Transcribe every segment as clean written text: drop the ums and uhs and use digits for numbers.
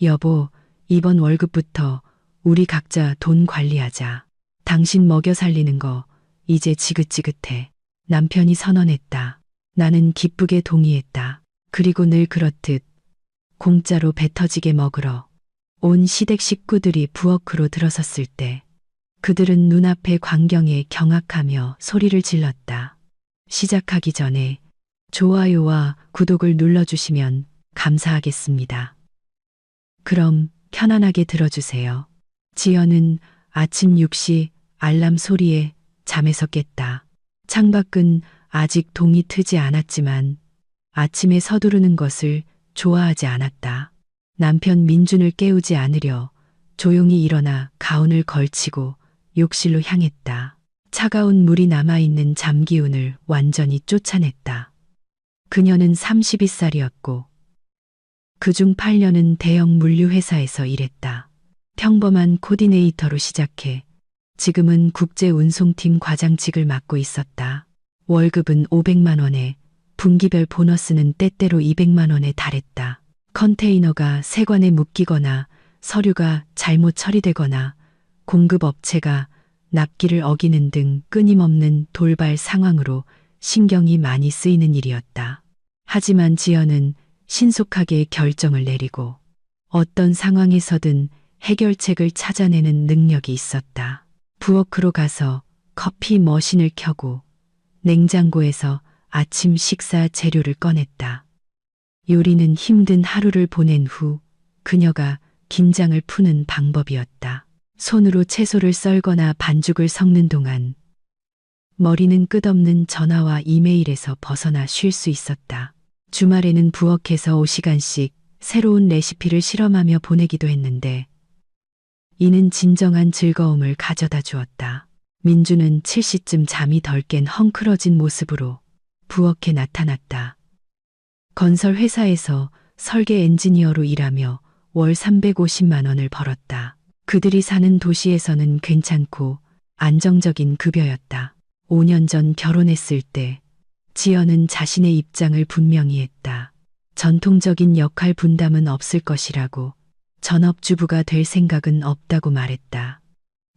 여보, 이번 월급부터 우리 각자 돈 관리하자. 당신 먹여 살리는 거 이제 지긋지긋해. 남편이 선언했다. 나는 기쁘게 동의했다. 그리고 늘 그렇듯 공짜로 배 터지게 먹으러 온 시댁 식구들이 부엌으로 들어섰을 때 그들은 눈앞의 광경에 경악하며 소리를 질렀다. 시작하기 전에 좋아요와 구독을 눌러주시면 감사하겠습니다. 그럼 편안하게 들어주세요. 지연은 아침 6시 알람 소리에 잠에서 깼다. 창밖은 아직 동이 트지 않았지만 아침에 서두르는 것을 좋아하지 않았다. 남편 민준을 깨우지 않으려 조용히 일어나 가운을 걸치고 욕실로 향했다. 차가운 물이 남아있는 잠기운을 완전히 쫓아냈다. 그녀는 32살이었고 그중 8년은 대형 물류회사에서 일했다. 평범한 코디네이터로 시작해 지금은 국제운송팀 과장직을 맡고 있었다. 월급은 500만 원에 분기별 보너스는 때때로 200만 원에 달했다. 컨테이너가 세관에 묶이거나 서류가 잘못 처리되거나 공급업체가 납기를 어기는 등 끊임없는 돌발 상황으로 신경이 많이 쓰이는 일이었다. 하지만 지연은 신속하게 결정을 내리고 어떤 상황에서든 해결책을 찾아내는 능력이 있었다. 부엌으로 가서 커피 머신을 켜고 냉장고에서 아침 식사 재료를 꺼냈다. 요리는 힘든 하루를 보낸 후 그녀가 긴장을 푸는 방법이었다. 손으로 채소를 썰거나 반죽을 섞는 동안 머리는 끝없는 전화와 이메일에서 벗어나 쉴 수 있었다. 주말에는 부엌에서 5시간씩 새로운 레시피를 실험하며 보내기도 했는데 이는 진정한 즐거움을 가져다 주었다. 민주는 7시쯤 잠이 덜 깬 헝클어진 모습으로 부엌에 나타났다. 건설 회사에서 설계 엔지니어로 일하며 월 350만 원을 벌었다. 그들이 사는 도시에서는 괜찮고 안정적인 급여였다. 5년 전 결혼했을 때 지연은 자신의 입장을 분명히 했다. 전통적인 역할 분담은 없을 것이라고, 전업주부가 될 생각은 없다고 말했다.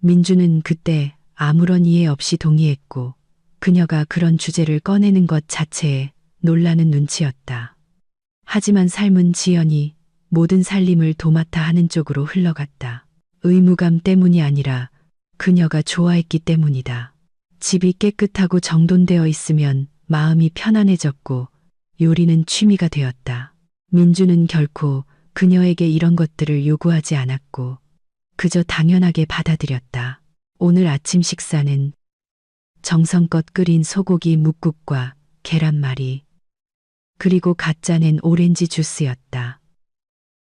민주는 그때 아무런 이해 없이 동의했고 그녀가 그런 주제를 꺼내는 것 자체에 놀라는 눈치였다. 하지만 삶은 지연이 모든 살림을 도맡아 하는 쪽으로 흘러갔다. 의무감 때문이 아니라 그녀가 좋아했기 때문이다. 집이 깨끗하고 정돈되어 있으면 마음이 편안해졌고 요리는 취미가 되었다. 민주는 결코 그녀에게 이런 것들을 요구하지 않았고 그저 당연하게 받아들였다. 오늘 아침 식사는 정성껏 끓인 소고기 뭇국과 계란말이 그리고 갓 짜낸 오렌지 주스였다.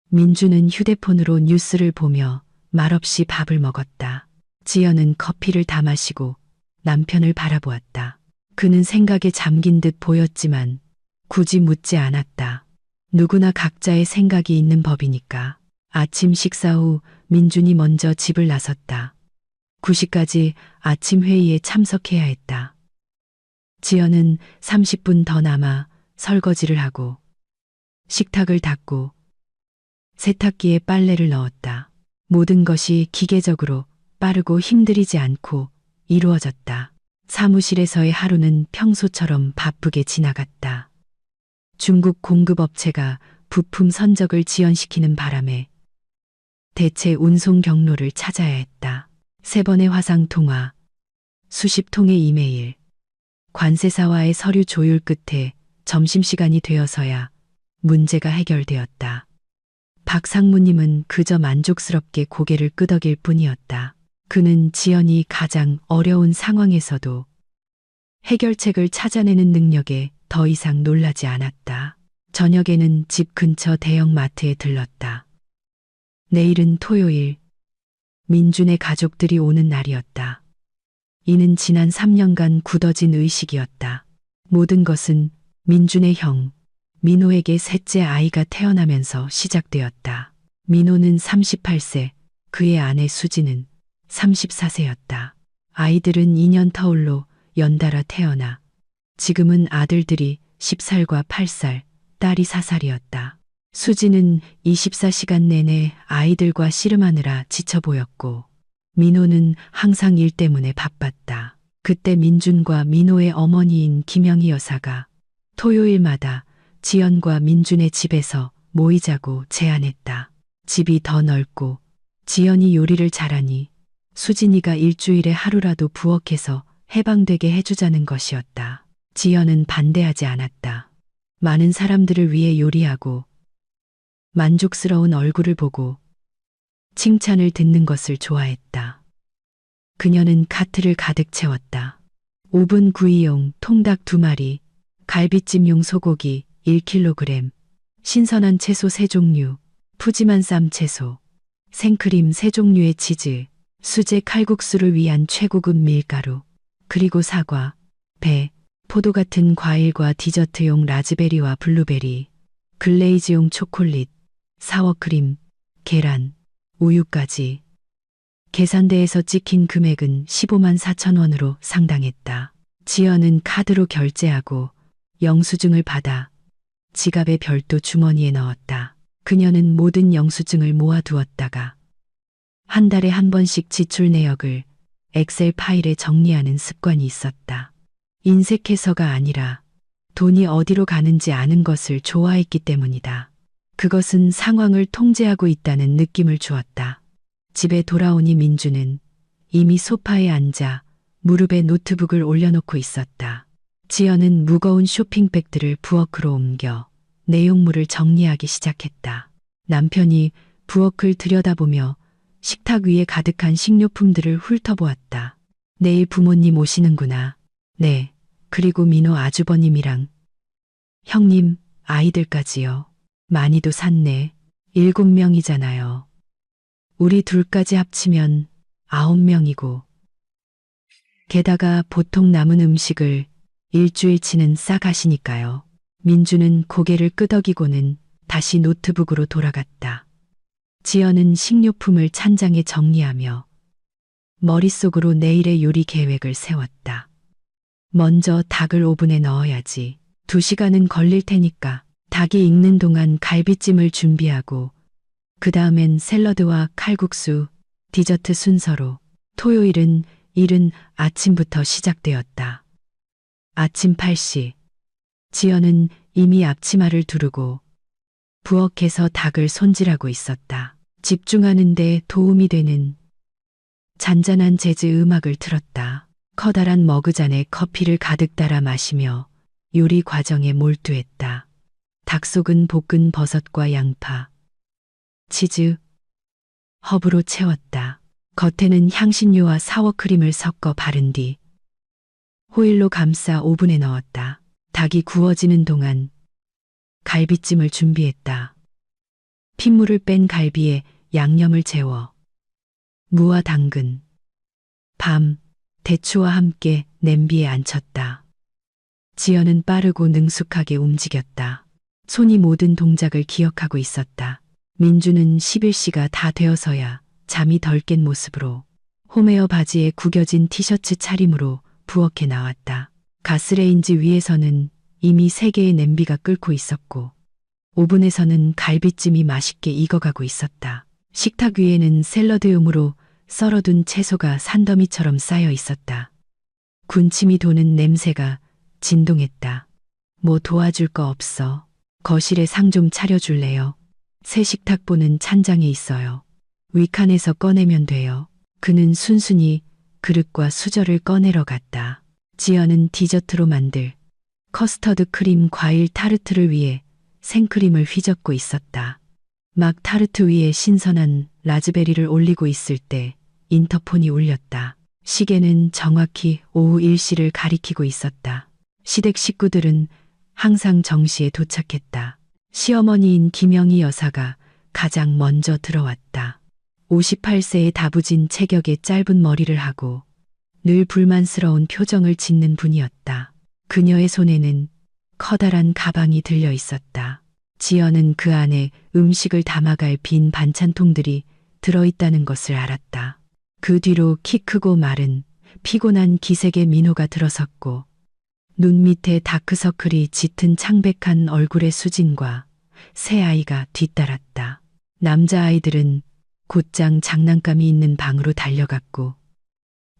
민주는 휴대폰으로 뉴스를 보며 말없이 밥을 먹었다. 지연은 커피를 다 마시고 남편을 바라보았다. 그는 생각에 잠긴 듯 보였지만 굳이 묻지 않았다. 누구나 각자의 생각이 있는 법이니까. 아침 식사 후 민준이 먼저 집을 나섰다. 9시까지 아침 회의에 참석해야 했다. 지연은 30분 더 남아 설거지를 하고 식탁을 닦고 세탁기에 빨래를 넣었다. 모든 것이 기계적으로 빠르고 힘들이지 않고 이루어졌다. 사무실에서의 하루는 평소처럼 바쁘게 지나갔다. 중국 공급업체가 부품 선적을 지연시키는 바람에 대체 운송 경로를 찾아야 했다. 3번의 화상 통화, 수십 통의 이메일, 관세사와의 서류 조율 끝에 점심시간이 되어서야 문제가 해결되었다. 박 상무님은 그저 만족스럽게 고개를 끄덕일 뿐이었다. 그는 지연이 가장 어려운 상황에서도 해결책을 찾아내는 능력에 더 이상 놀라지 않았다. 저녁에는 집 근처 대형 마트에 들렀다. 내일은 토요일, 민준의 가족들이 오는 날이었다. 이는 지난 3년간 굳어진 의식이었다. 모든 것은 민준의 형, 민호에게 셋째 아이가 태어나면서 시작되었다. 민호는 38세, 그의 아내 수지는 34세였다. 아이들은 2년 터울로 연달아 태어나 지금은 아들들이 10살과 8살, 딸이 4살이었다. 수지는 24시간 내내 아이들과 씨름하느라 지쳐 보였고 민호는 항상 일 때문에 바빴다. 그때 민준과 민호의 어머니인 김영희 여사가 토요일마다 지연과 민준의 집에서 모이자고 제안했다. 집이 더 넓고 지연이 요리를 잘하니 수진이가 일주일에 하루라도 부엌에서 해방되게 해주자는 것이었다. 지연은 반대하지 않았다. 많은 사람들을 위해 요리하고 만족스러운 얼굴을 보고 칭찬을 듣는 것을 좋아했다. 그녀는 카트를 가득 채웠다. 오븐 구이용 통닭 2마리, 갈비찜용 소고기 1kg, 신선한 채소 3종류, 푸짐한 쌈채소, 생크림 3종류의 치즈, 수제 칼국수를 위한 최고급 밀가루, 그리고 사과, 배, 포도 같은 과일과 디저트용 라즈베리와 블루베리, 글레이즈용 초콜릿, 사워크림, 계란, 우유까지. 계산대에서 찍힌 금액은 15만 4천 원으로 상당했다. 지연은 카드로 결제하고 영수증을 받아 지갑의 별도 주머니에 넣었다. 그녀는 모든 영수증을 모아두었다가 한 달에 한 번씩 지출 내역을 엑셀 파일에 정리하는 습관이 있었다. 인색해서가 아니라 돈이 어디로 가는지 아는 것을 좋아했기 때문이다. 그것은 상황을 통제하고 있다는 느낌을 주었다. 집에 돌아오니 민주는 이미 소파에 앉아 무릎에 노트북을 올려놓고 있었다. 지연은 무거운 쇼핑백들을 부엌으로 옮겨 내용물을 정리하기 시작했다. 남편이 부엌을 들여다보며 식탁 위에 가득한 식료품들을 훑어보았다. 내일 부모님 오시는구나. 네, 그리고 민호 아주버님이랑 형님, 아이들까지요. 많이도 샀네. 7명이잖아요. 우리 둘까지 합치면 9명이고. 게다가 보통 남은 음식을 일주일치는 싸가시니까요. 민주는 고개를 끄덕이고는 다시 노트북으로 돌아갔다. 지연은 식료품을 찬장에 정리하며 머릿속으로 내일의 요리 계획을 세웠다. 먼저 닭을 오븐에 넣어야지. 2시간은 걸릴 테니까 닭이 익는 동안 갈비찜을 준비하고 그 다음엔 샐러드와 칼국수, 디저트 순서로. 토요일은 이른 아침부터 시작되었다. 아침 8시. 지연은 이미 앞치마를 두르고 부엌에서 닭을 손질하고 있었다. 집중하는 데 도움이 되는 잔잔한 재즈 음악을 틀었다. 커다란 머그잔에 커피를 가득 따라 마시며 요리 과정에 몰두했다. 닭 속은 볶은 버섯과 양파, 치즈, 허브로 채웠다. 겉에는 향신료와 사워크림을 섞어 바른 뒤 호일로 감싸 오븐에 넣었다. 닭이 구워지는 동안 갈비찜을 준비했다. 핏물을 뺀 갈비에 양념을 재워 무와 당근, 밤, 대추와 함께 냄비에 앉혔다. 지연은 빠르고 능숙하게 움직였다. 손이 모든 동작을 기억하고 있었다. 민주는 11시가 다 되어서야 잠이 덜 깬 모습으로 홈웨어 바지에 구겨진 티셔츠 차림으로 부엌에 나왔다. 가스레인지 위에서는 이미 3개의 냄비가 끓고 있었고 오븐에서는 갈비찜이 맛있게 익어가고 있었다. 식탁 위에는 샐러드용으로 썰어둔 채소가 산더미처럼 쌓여 있었다. 군침이 도는 냄새가 진동했다. 뭐 도와줄 거 없어. 거실에 상 좀 차려줄래요? 새 식탁보는 찬장에 있어요. 위칸에서 꺼내면 돼요. 그는 순순히 그릇과 수저를 꺼내러 갔다. 지연은 디저트로 만들 커스터드 크림 과일 타르트를 위해 생크림을 휘젓고 있었다. 막 타르트 위에 신선한 라즈베리를 올리고 있을 때 인터폰이 울렸다. 시계는 정확히 오후 1시를 가리키고 있었다. 시댁 식구들은 항상 정시에 도착했다. 시어머니인 김영희 여사가 가장 먼저 들어왔다. 58세의 다부진 체격에 짧은 머리를 하고 늘 불만스러운 표정을 짓는 분이었다. 그녀의 손에는 커다란 가방이 들려 있었다. 지연은 그 안에 음식을 담아갈 빈 반찬통들이 들어있다는 것을 알았다. 그 뒤로 키 크고 마른 피곤한 기색의 민호가 들어섰고 눈 밑에 다크서클이 짙은 창백한 얼굴의 수진과 새 아이가 뒤따랐다. 남자아이들은 곧장 장난감이 있는 방으로 달려갔고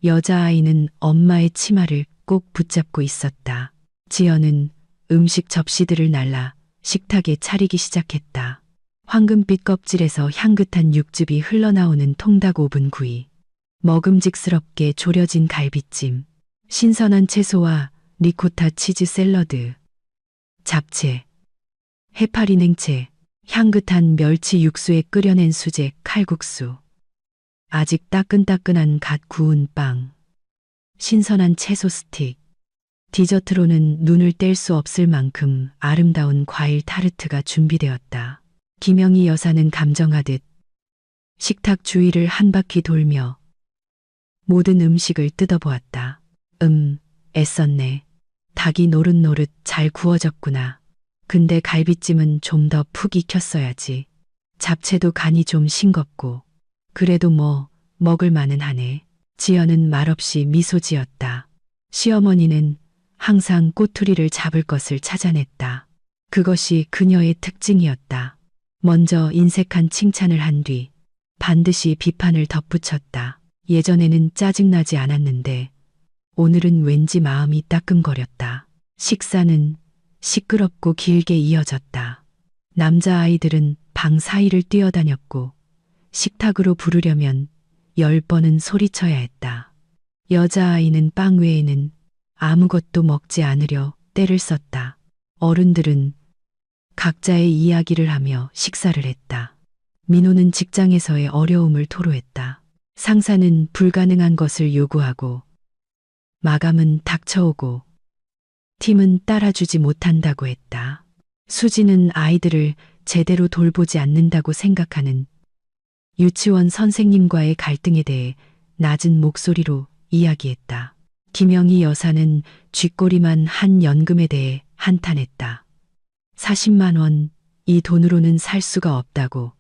여자아이는 엄마의 치마를 꼭 붙잡고 있었다. 지연은 음식 접시들을 날라 식탁에 차리기 시작했다. 황금빛 껍질에서 향긋한 육즙이 흘러나오는 통닭 오븐 구이, 먹음직스럽게 졸여진 갈비찜, 신선한 채소와 리코타 치즈 샐러드, 잡채, 해파리 냉채, 향긋한 멸치 육수에 끓여낸 수제 칼국수, 아직 따끈따끈한 갓 구운 빵, 신선한 채소 스틱, 디저트로는 눈을 뗄 수 없을 만큼 아름다운 과일 타르트가 준비되었다. 김영희 여사는 감정하듯 식탁 주위를 한 바퀴 돌며 모든 음식을 뜯어보았다. 애썼네. 닭이 노릇노릇 잘 구워졌구나. 근데 갈비찜은 좀 더 푹 익혔어야지. 잡채도 간이 좀 싱겁고. 그래도 뭐 먹을 만은 하네. 지연은 말없이 미소 지었다. 시어머니는 항상 꼬투리를 잡을 것을 찾아냈다. 그것이 그녀의 특징이었다. 먼저 인색한 칭찬을 한 뒤 반드시 비판을 덧붙였다. 예전에는 짜증나지 않았는데 오늘은 왠지 마음이 따끔거렸다. 식사는 시끄럽고 길게 이어졌다. 남자아이들은 방 사이를 뛰어다녔고 식탁으로 부르려면 10번은 소리쳐야 했다. 여자아이는 빵 외에는 아무것도 먹지 않으려 떼를 썼다. 어른들은 각자의 이야기를 하며 식사를 했다. 민호는 직장에서의 어려움을 토로했다. 상사는 불가능한 것을 요구하고 마감은 닥쳐오고 팀은 따라주지 못한다고 했다. 수지는 아이들을 제대로 돌보지 않는다고 생각하는 유치원 선생님과의 갈등에 대해 낮은 목소리로 이야기했다. 김영희 여사는 쥐꼬리만 한 연금에 대해 한탄했다. 40만 원, 이 돈으로는 살 수가 없다고.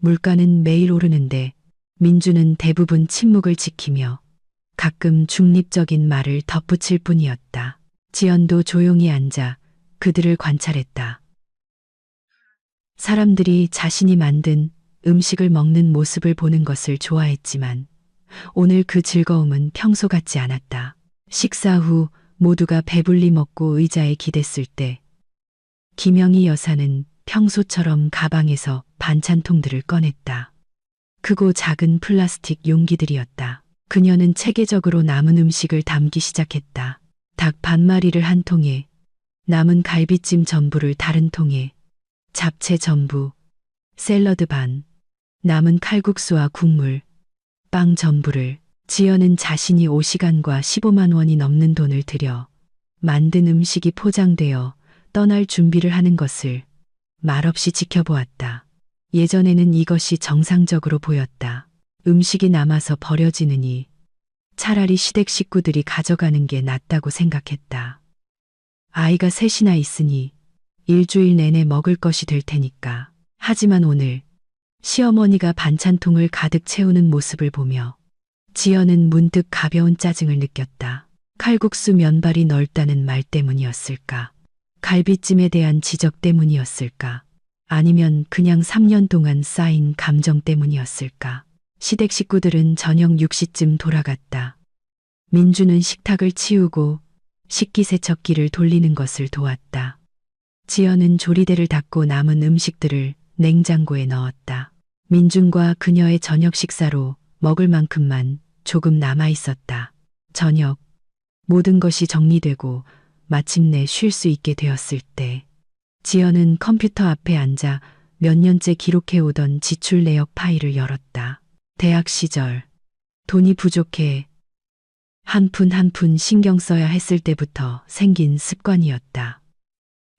물가는 매일 오르는데 민주는 대부분 침묵을 지키며 가끔 중립적인 말을 덧붙일 뿐이었다. 지연도 조용히 앉아 그들을 관찰했다. 사람들이 자신이 만든 음식을 먹는 모습을 보는 것을 좋아했지만 오늘 그 즐거움은 평소 같지 않았다. 식사 후 모두가 배불리 먹고 의자에 기댔을 때 김영희 여사는 평소처럼 가방에서 반찬통들을 꺼냈다. 크고 작은 플라스틱 용기들이었다. 그녀는 체계적으로 남은 음식을 담기 시작했다. 닭 반마리를 한 통에, 남은 갈비찜 전부를 다른 통에, 잡채 전부, 샐러드 반, 남은 칼국수와 국물, 빵 전부를. 지연은 자신이 5시간과 15만 원이 넘는 돈을 들여 만든 음식이 포장되어 떠날 준비를 하는 것을 말없이 지켜보았다. 예전에는 이것이 정상적으로 보였다. 음식이 남아서 버려지느니 차라리 시댁 식구들이 가져가는 게 낫다고 생각했다. 아이가 셋이나 있으니 일주일 내내 먹을 것이 될 테니까. 하지만 오늘 시어머니가 반찬통을 가득 채우는 모습을 보며 지연은 문득 가벼운 짜증을 느꼈다. 칼국수 면발이 넓다는 말 때문이었을까? 갈비찜에 대한 지적 때문이었을까? 아니면 그냥 3년 동안 쌓인 감정 때문이었을까? 시댁 식구들은 저녁 6시쯤 돌아갔다. 민주는 식탁을 치우고 식기세척기를 돌리는 것을 도왔다. 지연은 조리대를 닫고 남은 음식들을 냉장고에 넣었다. 민준과 그녀의 저녁 식사로 먹을 만큼만 조금 남아 있었다. 저녁, 모든 것이 정리되고 마침내 쉴 수 있게 되었을 때 지연은 컴퓨터 앞에 앉아 몇 년째 기록해오던 지출 내역 파일을 열었다. 대학 시절 돈이 부족해 한 푼 한 푼 신경 써야 했을 때부터 생긴 습관이었다.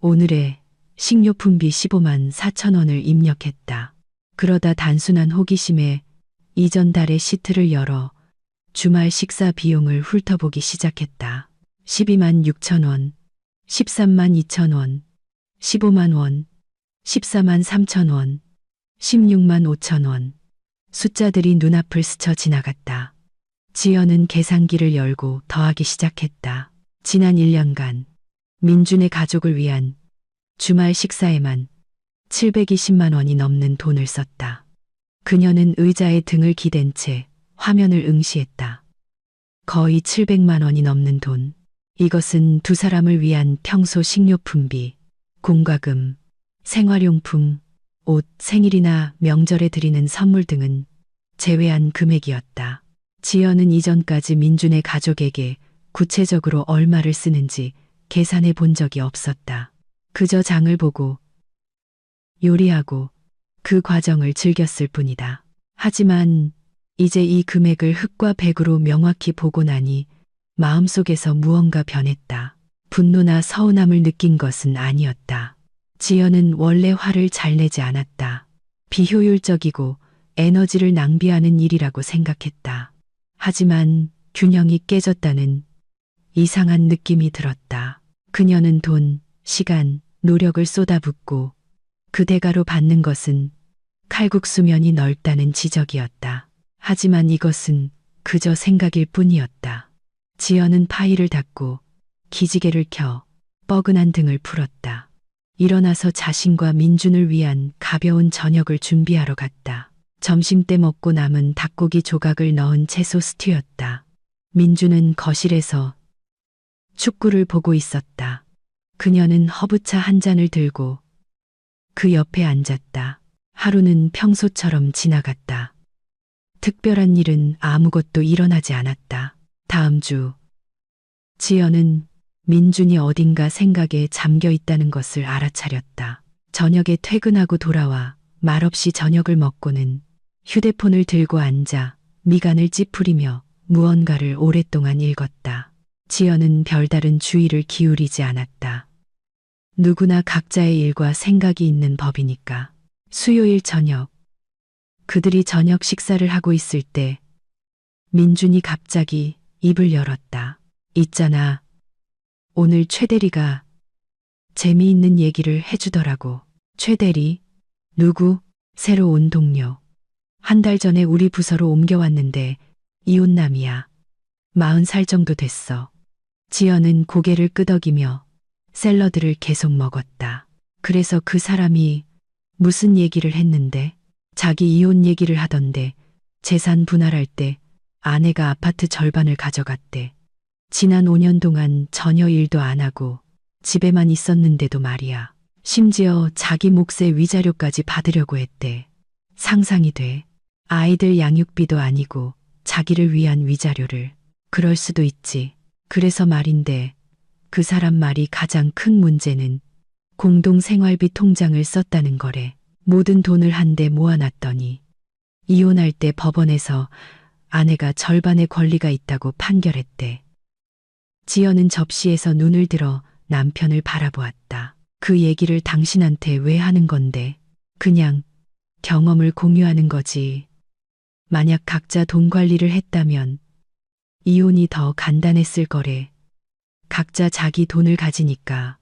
오늘의 식료품비 15만 4천 원을 입력했다. 그러다 단순한 호기심에 이전 달의 시트를 열어 주말 식사 비용을 훑어보기 시작했다. 12만 6천 원, 13만 2천 원, 15만 원, 14만 3천 원, 16만 5천 원. 숫자들이 눈앞을 스쳐 지나갔다. 지연은 계산기를 열고 더하기 시작했다. 지난 1년간 민준의 가족을 위한 주말 식사에만 720만 원이 넘는 돈을 썼다. 그녀는 의자에 등을 기댄 채 화면을 응시했다. 거의 700만 원이 넘는 돈. 이것은 두 사람을 위한 평소 식료품비, 공과금, 생활용품, 옷, 생일이나 명절에 드리는 선물 등은 제외한 금액이었다. 지연은 이전까지 민준의 가족에게 구체적으로 얼마를 쓰는지 계산해 본 적이 없었다. 그저 장을 보고 요리하고 그 과정을 즐겼을 뿐이다. 하지만 이제 이 금액을 흙과 백으로 명확히 보고 나니 마음속에서 무언가 변했다. 분노나 서운함을 느낀 것은 아니었다. 지연은 원래 화를 잘 내지 않았다. 비효율적이고 에너지를 낭비하는 일이라고 생각했다. 하지만 균형이 깨졌다는 이상한 느낌이 들었다. 그녀는 돈, 시간, 노력을 쏟아붓고 그 대가로 받는 것은 칼국수면이 넓다는 지적이었다. 하지만 이것은 그저 생각일 뿐이었다. 지연은 파일을 닫고 기지개를 켜 뻐근한 등을 풀었다. 일어나서 자신과 민준을 위한 가벼운 저녁을 준비하러 갔다. 점심때 먹고 남은 닭고기 조각을 넣은 채소 스튜였다. 민준은 거실에서 축구를 보고 있었다. 그녀는 허브차 한 잔을 들고 그 옆에 앉았다. 하루는 평소처럼 지나갔다. 특별한 일은 아무것도 일어나지 않았다. 다음 주 지연은 민준이 어딘가 생각에 잠겨 있다는 것을 알아차렸다. 저녁에 퇴근하고 돌아와 말없이 저녁을 먹고는 휴대폰을 들고 앉아 미간을 찌푸리며 무언가를 오랫동안 읽었다. 지연은 별다른 주의를 기울이지 않았다. 누구나 각자의 일과 생각이 있는 법이니까. 수요일 저녁, 그들이 저녁 식사를 하고 있을 때 민준이 갑자기 입을 열었다. 있잖아. 오늘 최 대리가 재미있는 얘기를 해주더라고. 최 대리? 누구? 새로 온 동료. 한 달 전에 우리 부서로 옮겨왔는데 이혼남이야. 40살 정도 됐어. 지연은 고개를 끄덕이며 샐러드를 계속 먹었다. 그래서 그 사람이 무슨 얘기를 했는데? 자기 이혼 얘기를 하던데 재산 분할할 때 아내가 아파트 절반을 가져갔대. 지난 5년 동안 전혀 일도 안 하고 집에만 있었는데도 말이야. 심지어 자기 몫의 위자료까지 받으려고 했대. 상상이 돼. 아이들 양육비도 아니고 자기를 위한 위자료를. 그럴 수도 있지. 그래서 말인데 그 사람 말이 가장 큰 문제는 공동생활비 통장을 썼다는 거래. 모든 돈을 한데 모아놨더니 이혼할 때 법원에서 아내가 절반의 권리가 있다고 판결했대. 지연은 접시에서 눈을 들어 남편을 바라보았다. 그 얘기를 당신한테 왜 하는 건데? 그냥 경험을 공유하는 거지. 만약 각자 돈 관리를 했다면 이혼이 더 간단했을 거래. 각자 자기 돈을 가지니까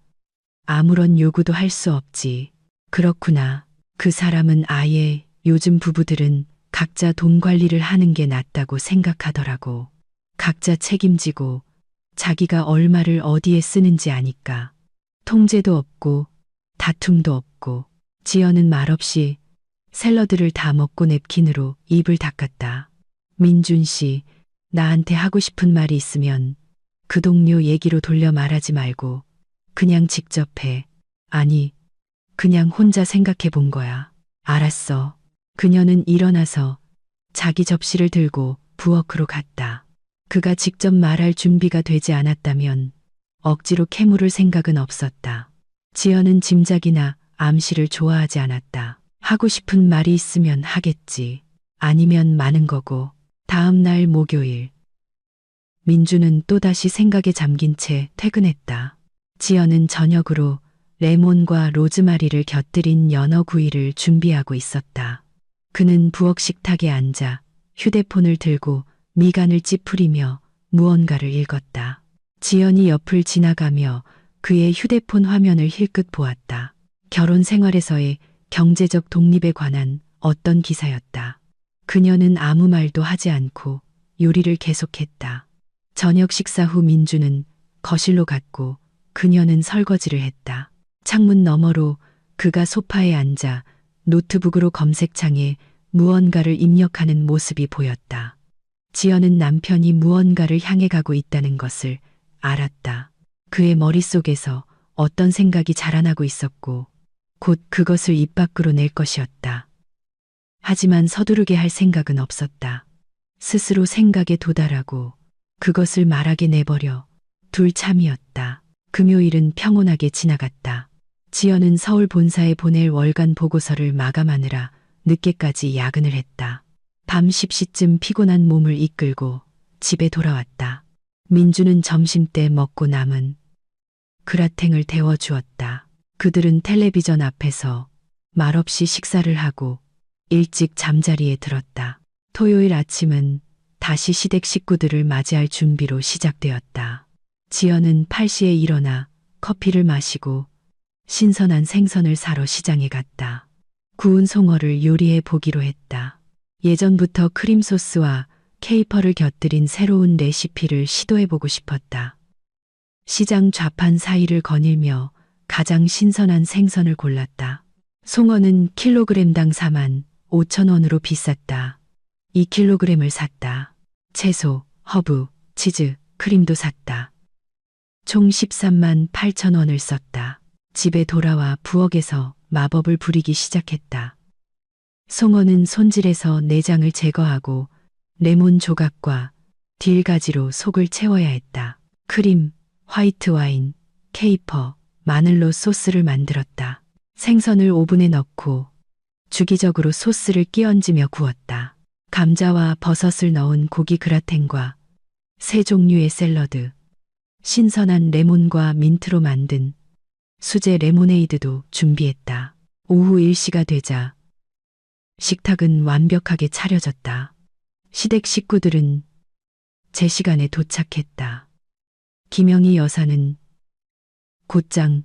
아무런 요구도 할 수 없지. 그렇구나. 그 사람은 아예 요즘 부부들은 각자 돈 관리를 하는 게 낫다고 생각하더라고. 각자 책임지고 자기가 얼마를 어디에 쓰는지 아니까. 통제도 없고 다툼도 없고. 지연은 말없이 샐러드를 다 먹고 냅킨으로 입을 닦았다. 민준 씨, 나한테 하고 싶은 말이 있으면 그 동료 얘기로 돌려 말하지 말고 그냥 직접 해. 아니, 그냥 혼자 생각해 본 거야. 알았어. 그녀는 일어나서 자기 접시를 들고 부엌으로 갔다. 그가 직접 말할 준비가 되지 않았다면 억지로 캐물을 생각은 없었다. 지연은 짐작이나 암시를 좋아하지 않았다. 하고 싶은 말이 있으면 하겠지. 아니면 마는 거고. 다음 날 목요일. 민주는 또다시 생각에 잠긴 채 퇴근했다. 지연은 저녁으로 레몬과 로즈마리를 곁들인 연어구이를 준비하고 있었다. 그는 부엌 식탁에 앉아 휴대폰을 들고 미간을 찌푸리며 무언가를 읽었다. 지연이 옆을 지나가며 그의 휴대폰 화면을 힐끗 보았다. 결혼 생활에서의 경제적 독립에 관한 어떤 기사였다. 그녀는 아무 말도 하지 않고 요리를 계속했다. 저녁 식사 후 민주는 거실로 갔고 그녀는 설거지를 했다. 창문 너머로 그가 소파에 앉아 노트북으로 검색창에 무언가를 입력하는 모습이 보였다. 지연은 남편이 무언가를 향해 가고 있다는 것을 알았다. 그의 머릿속에서 어떤 생각이 자라나고 있었고 곧 그것을 입 밖으로 낼 것이었다. 하지만 서두르게 할 생각은 없었다. 스스로 생각에 도달하고 그것을 말하게 내버려 둘 참이었다. 금요일은 평온하게 지나갔다. 지연은 서울 본사에 보낼 월간 보고서를 마감하느라 늦게까지 야근을 했다. 밤 10시쯤 피곤한 몸을 이끌고 집에 돌아왔다. 민주는 점심때 먹고 남은 그라탱을 데워주었다. 그들은 텔레비전 앞에서 말없이 식사를 하고 일찍 잠자리에 들었다. 토요일 아침은 다시 시댁 식구들을 맞이할 준비로 시작되었다. 지연은 8시에 일어나 커피를 마시고 신선한 생선을 사러 시장에 갔다. 구운 송어를 요리해 보기로 했다. 예전부터 크림 소스와 케이퍼를 곁들인 새로운 레시피를 시도해보고 싶었다. 시장 좌판 사이를 거닐며 가장 신선한 생선을 골랐다. 송어는 킬로그램당 45,000원으로 비쌌다. 2kg을 샀다. 채소, 허브, 치즈, 크림도 샀다. 총 138,000원을 썼다. 집에 돌아와 부엌에서 마법을 부리기 시작했다. 송어는 손질해서 내장을 제거하고 레몬 조각과 딜가지로 속을 채워야 했다. 크림, 화이트 와인, 케이퍼, 마늘로 소스를 만들었다. 생선을 오븐에 넣고 주기적으로 소스를 끼얹으며 구웠다. 감자와 버섯을 넣은 고기 그라탱과 세 종류의 샐러드, 신선한 레몬과 민트로 만든 수제 레모네이드도 준비했다. 오후 1시가 되자 식탁은 완벽하게 차려졌다. 시댁 식구들은 제 시간에 도착했다. 김영희 여사는 곧장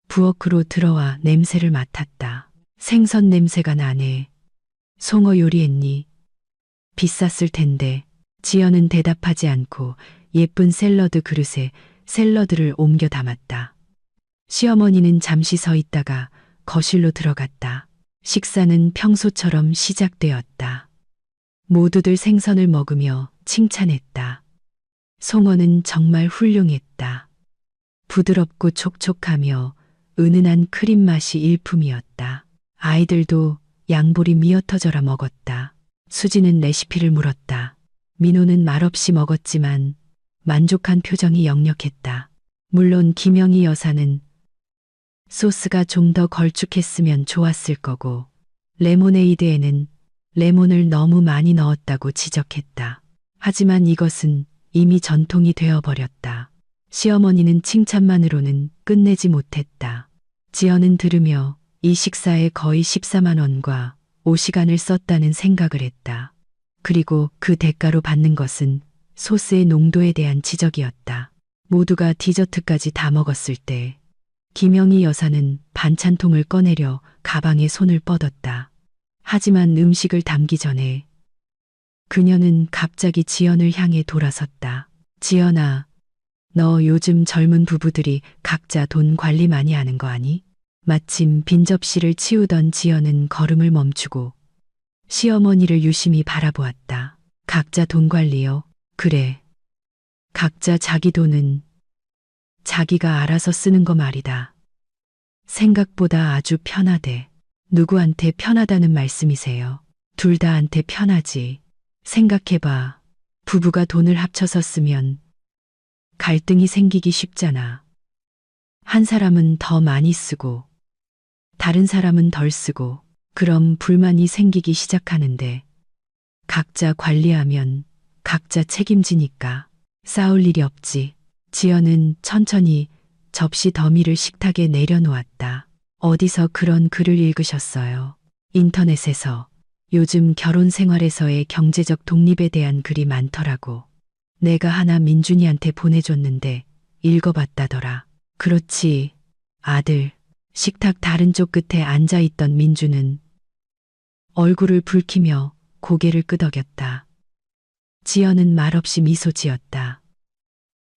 부엌으로 들어와 냄새를 맡았다. 생선 냄새가 나네. 송어 요리했니? 비쌌을 텐데. 지연은 대답하지 않고 예쁜 샐러드 그릇에 샐러드를 옮겨 담았다. 시어머니는 잠시 서 있다가 거실로 들어갔다. 식사는 평소처럼 시작되었다. 모두들 생선을 먹으며 칭찬했다. 송어는 정말 훌륭했다. 부드럽고 촉촉하며 은은한 크림 맛이 일품이었다. 아이들도 양볼이 미어터져라 먹었다. 수지는 레시피를 물었다. 민호는 말없이 먹었지만 만족한 표정이 역력했다. 물론 김영희 여사는 소스가 좀 더 걸쭉했으면 좋았을 거고 레모네이드에는 레몬을 너무 많이 넣었다고 지적했다. 하지만 이것은 이미 전통이 되어버렸다. 시어머니는 칭찬만으로는 끝내지 못했다. 지연은 들으며 이 식사에 거의 14만 원과 5시간을 썼다는 생각을 했다. 그리고 그 대가로 받는 것은 소스의 농도에 대한 지적이었다. 모두가 디저트까지 다 먹었을 때 김영희 여사는 반찬통을 꺼내려 가방에 손을 뻗었다. 하지만 음식을 담기 전에 그녀는 갑자기 지연을 향해 돌아섰다. 지연아, 너 요즘 젊은 부부들이 각자 돈 관리 많이 하는 거 아니? 마침 빈 접시를 치우던 지연은 걸음을 멈추고 시어머니를 유심히 바라보았다. 각자 돈 관리요? 그래. 각자 자기 돈은 자기가 알아서 쓰는 거 말이다. 생각보다 아주 편하대. 누구한테 편하다는 말씀이세요? 둘 다한테 편하지. 생각해봐. 부부가 돈을 합쳐서 쓰면 갈등이 생기기 쉽잖아. 한 사람은 더 많이 쓰고 다른 사람은 덜 쓰고 그럼 불만이 생기기 시작하는데 각자 관리하면 각자 책임지니까 싸울 일이 없지. 지연은 천천히 접시 더미를 식탁에 내려놓았다. 어디서 그런 글을 읽으셨어요? 인터넷에서. 요즘 결혼 생활에서의 경제적 독립에 대한 글이 많더라고. 내가 하나 민준이한테 보내줬는데 읽어봤다더라. 그렇지, 아들. 식탁 다른 쪽 끝에 앉아있던 민주는 얼굴을 붉히며 고개를 끄덕였다. 지연은 말없이 미소 지었다.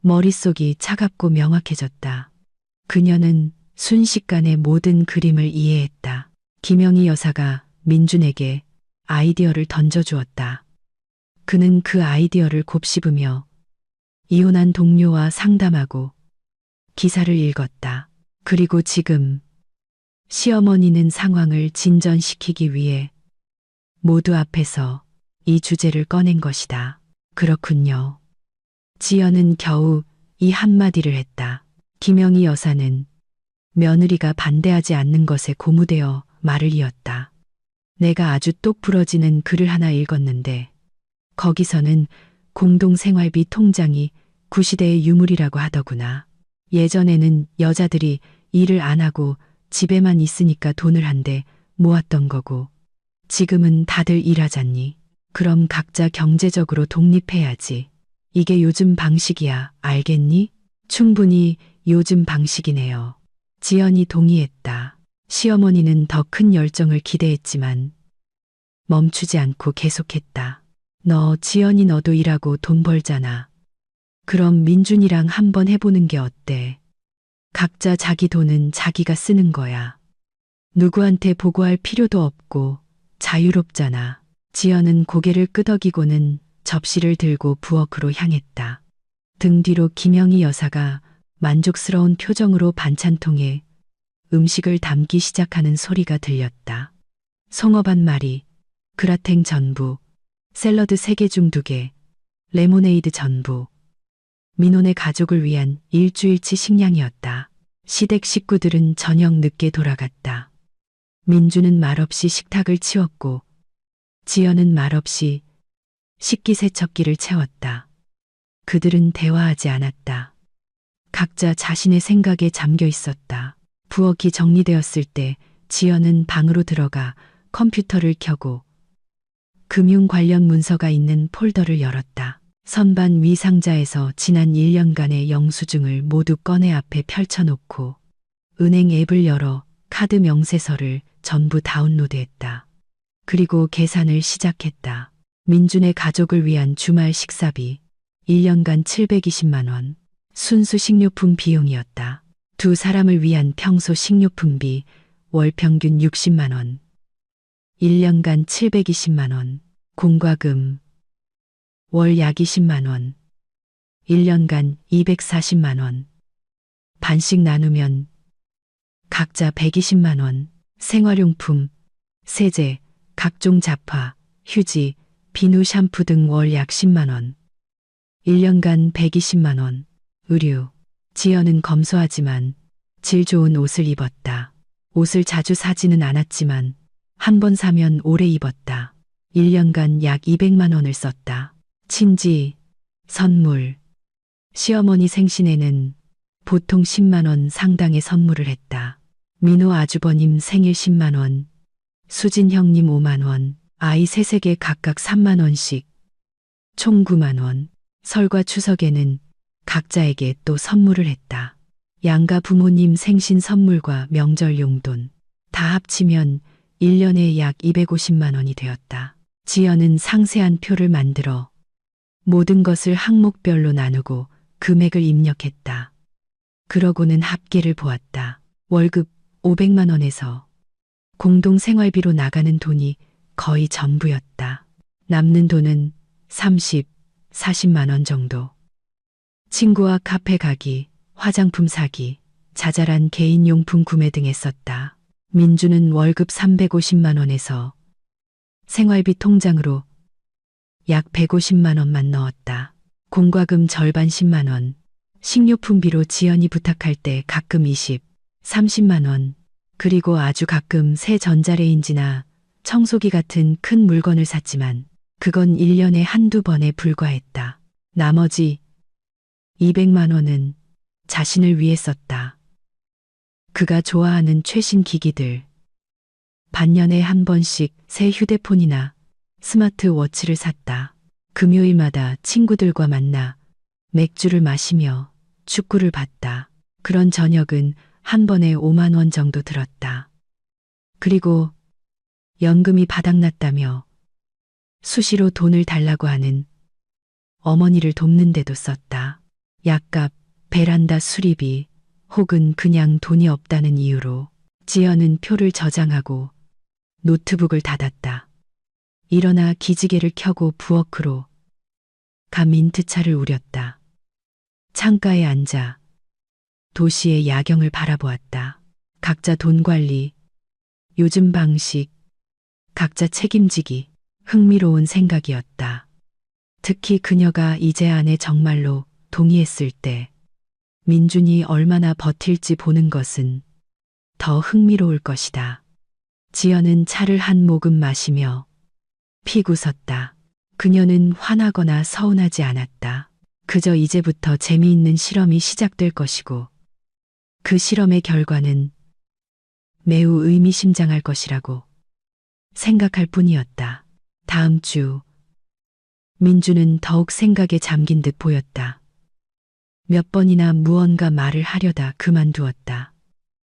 머릿속이 차갑고 명확해졌다. 그녀는 순식간에 모든 그림을 이해했다. 김영희 여사가 민준에게 아이디어를 던져주었다. 그는 그 아이디어를 곱씹으며 이혼한 동료와 상담하고 기사를 읽었다. 그리고 지금 시어머니는 상황을 진전시키기 위해 모두 앞에서 이 주제를 꺼낸 것이다. 그렇군요. 지연은 겨우 이 한마디를 했다. 김영희 여사는 며느리가 반대하지 않는 것에 고무되어 말을 이었다. 내가 아주 똑 부러지는 글을 하나 읽었는데 거기서는 공동생활비 통장이 구시대의 유물이라고 하더구나. 예전에는 여자들이 일을 안 하고 집에만 있으니까 돈을 한데 모았던 거고 지금은 다들 일하잖니. 그럼 각자 경제적으로 독립해야지. 이게 요즘 방식이야. 알겠니? 충분히 요즘 방식이네요. 지연이 동의했다. 시어머니는 더 큰 열정을 기대했지만 멈추지 않고 계속했다. 지연이 너도 일하고 돈 벌잖아. 그럼 민준이랑 한번 해보는 게 어때? 각자 자기 돈은 자기가 쓰는 거야. 누구한테 보고할 필요도 없고 자유롭잖아. 지연은 고개를 끄덕이고는 접시를 들고 부엌으로 향했다. 등 뒤로 김영희 여사가 만족스러운 표정으로 반찬통에 음식을 담기 시작하는 소리가 들렸다. 송어 반 마리, 그라탱 전부, 샐러드 3개 중 2개, 레모네이드 전부. 민혼의 가족을 위한 일주일치 식량이었다. 시댁 식구들은 저녁 늦게 돌아갔다. 민주는 말없이 식탁을 치웠고 지연은 말없이 식기세척기를 채웠다. 그들은 대화하지 않았다. 각자 자신의 생각에 잠겨 있었다. 부엌이 정리되었을 때 지연은 방으로 들어가 컴퓨터를 켜고 금융 관련 문서가 있는 폴더를 열었다. 선반 위 상자에서 지난 1년간의 영수증을 모두 꺼내 앞에 펼쳐놓고 은행 앱을 열어 카드 명세서를 전부 다운로드했다. 그리고 계산을 시작했다. 민준의 가족을 위한 주말 식사비 1년간 720만 원. 순수 식료품 비용이었다. 2사람을 위한 평소 식료품비 월 평균 60만 원. 1년간 720만 원. 공과금 월 약 20만 원. 1년간 240만 원. 반씩 나누면 각자 120만 원. 생활용품, 세제, 각종 잡화, 휴지, 비누 샴푸 등 월 약 10만 원. 1년간 120만 원. 의류. 지연은 검소하지만 질 좋은 옷을 입었다. 옷을 자주 사지는 않았지만 한 번 사면 오래 입었다. 1년간 약 200만 원을 썼다. 친지, 선물. 시어머니 생신에는 보통 10만 원 상당의 선물을 했다. 민호 아주버님 생일 10만 원, 수진 형님 5만 원, 아이 3세개 각각 3만 원씩, 총 9만 원. 설과 추석에는 각자에게 또 선물을 했다. 양가 부모님 생신 선물과 명절 용돈 다 합치면 1년에 약 250만 원이 되었다. 지연은 상세한 표를 만들어 모든 것을 항목별로 나누고 금액을 입력했다. 그러고는 합계를 보았다. 월급 500만 원에서 공동생활비로 나가는 돈이 거의 전부였다. 남는 돈은 30, 40만 원 정도. 친구와 카페 가기, 화장품 사기, 자잘한 개인용품 구매 등에 썼다. 민주는 월급 350만 원에서 생활비 통장으로 약 150만 원만 넣었다. 공과금 절반 10만 원, 식료품비로 지연이 부탁할 때 가끔 20, 30만 원, 그리고 아주 가끔 새 전자레인지나 청소기 같은 큰 물건을 샀지만 그건 1년에 한두 번에 불과했다. 나머지 200만 원은 자신을 위해 썼다. 그가 좋아하는 최신 기기들, 반년에 한 번씩 새 휴대폰이나 스마트워치를 샀다. 금요일마다 친구들과 만나 맥주를 마시며 축구를 봤다. 그런 저녁은 한 번에 5만 원 정도 들었다. 그리고 연금이 바닥났다며 수시로 돈을 달라고 하는 어머니를 돕는 데도 썼다. 약값, 베란다 수리비, 혹은 그냥 돈이 없다는 이유로 지연은 표를 저장하고 노트북을 닫았다. 일어나 기지개를 켜고 부엌으로 가 민트차를 우렸다. 창가에 앉아 도시의 야경을 바라보았다. 각자 돈 관리, 요즘 방식, 각자 책임지기, 흥미로운 생각이었다. 특히 그녀가 이제 안에 정말로 동의했을 때 민준이 얼마나 버틸지 보는 것은 더 흥미로울 것이다. 지연은 차를 한 모금 마시며 피웃었다. 그녀는 화나거나 서운하지 않았다. 그저 이제부터 재미있는 실험이 시작될 것이고 그 실험의 결과는 매우 의미심장할 것이라고 생각할 뿐이었다. 다음 주 민주는 더욱 생각에 잠긴 듯 보였다. 몇 번이나 무언가 말을 하려다 그만두었다.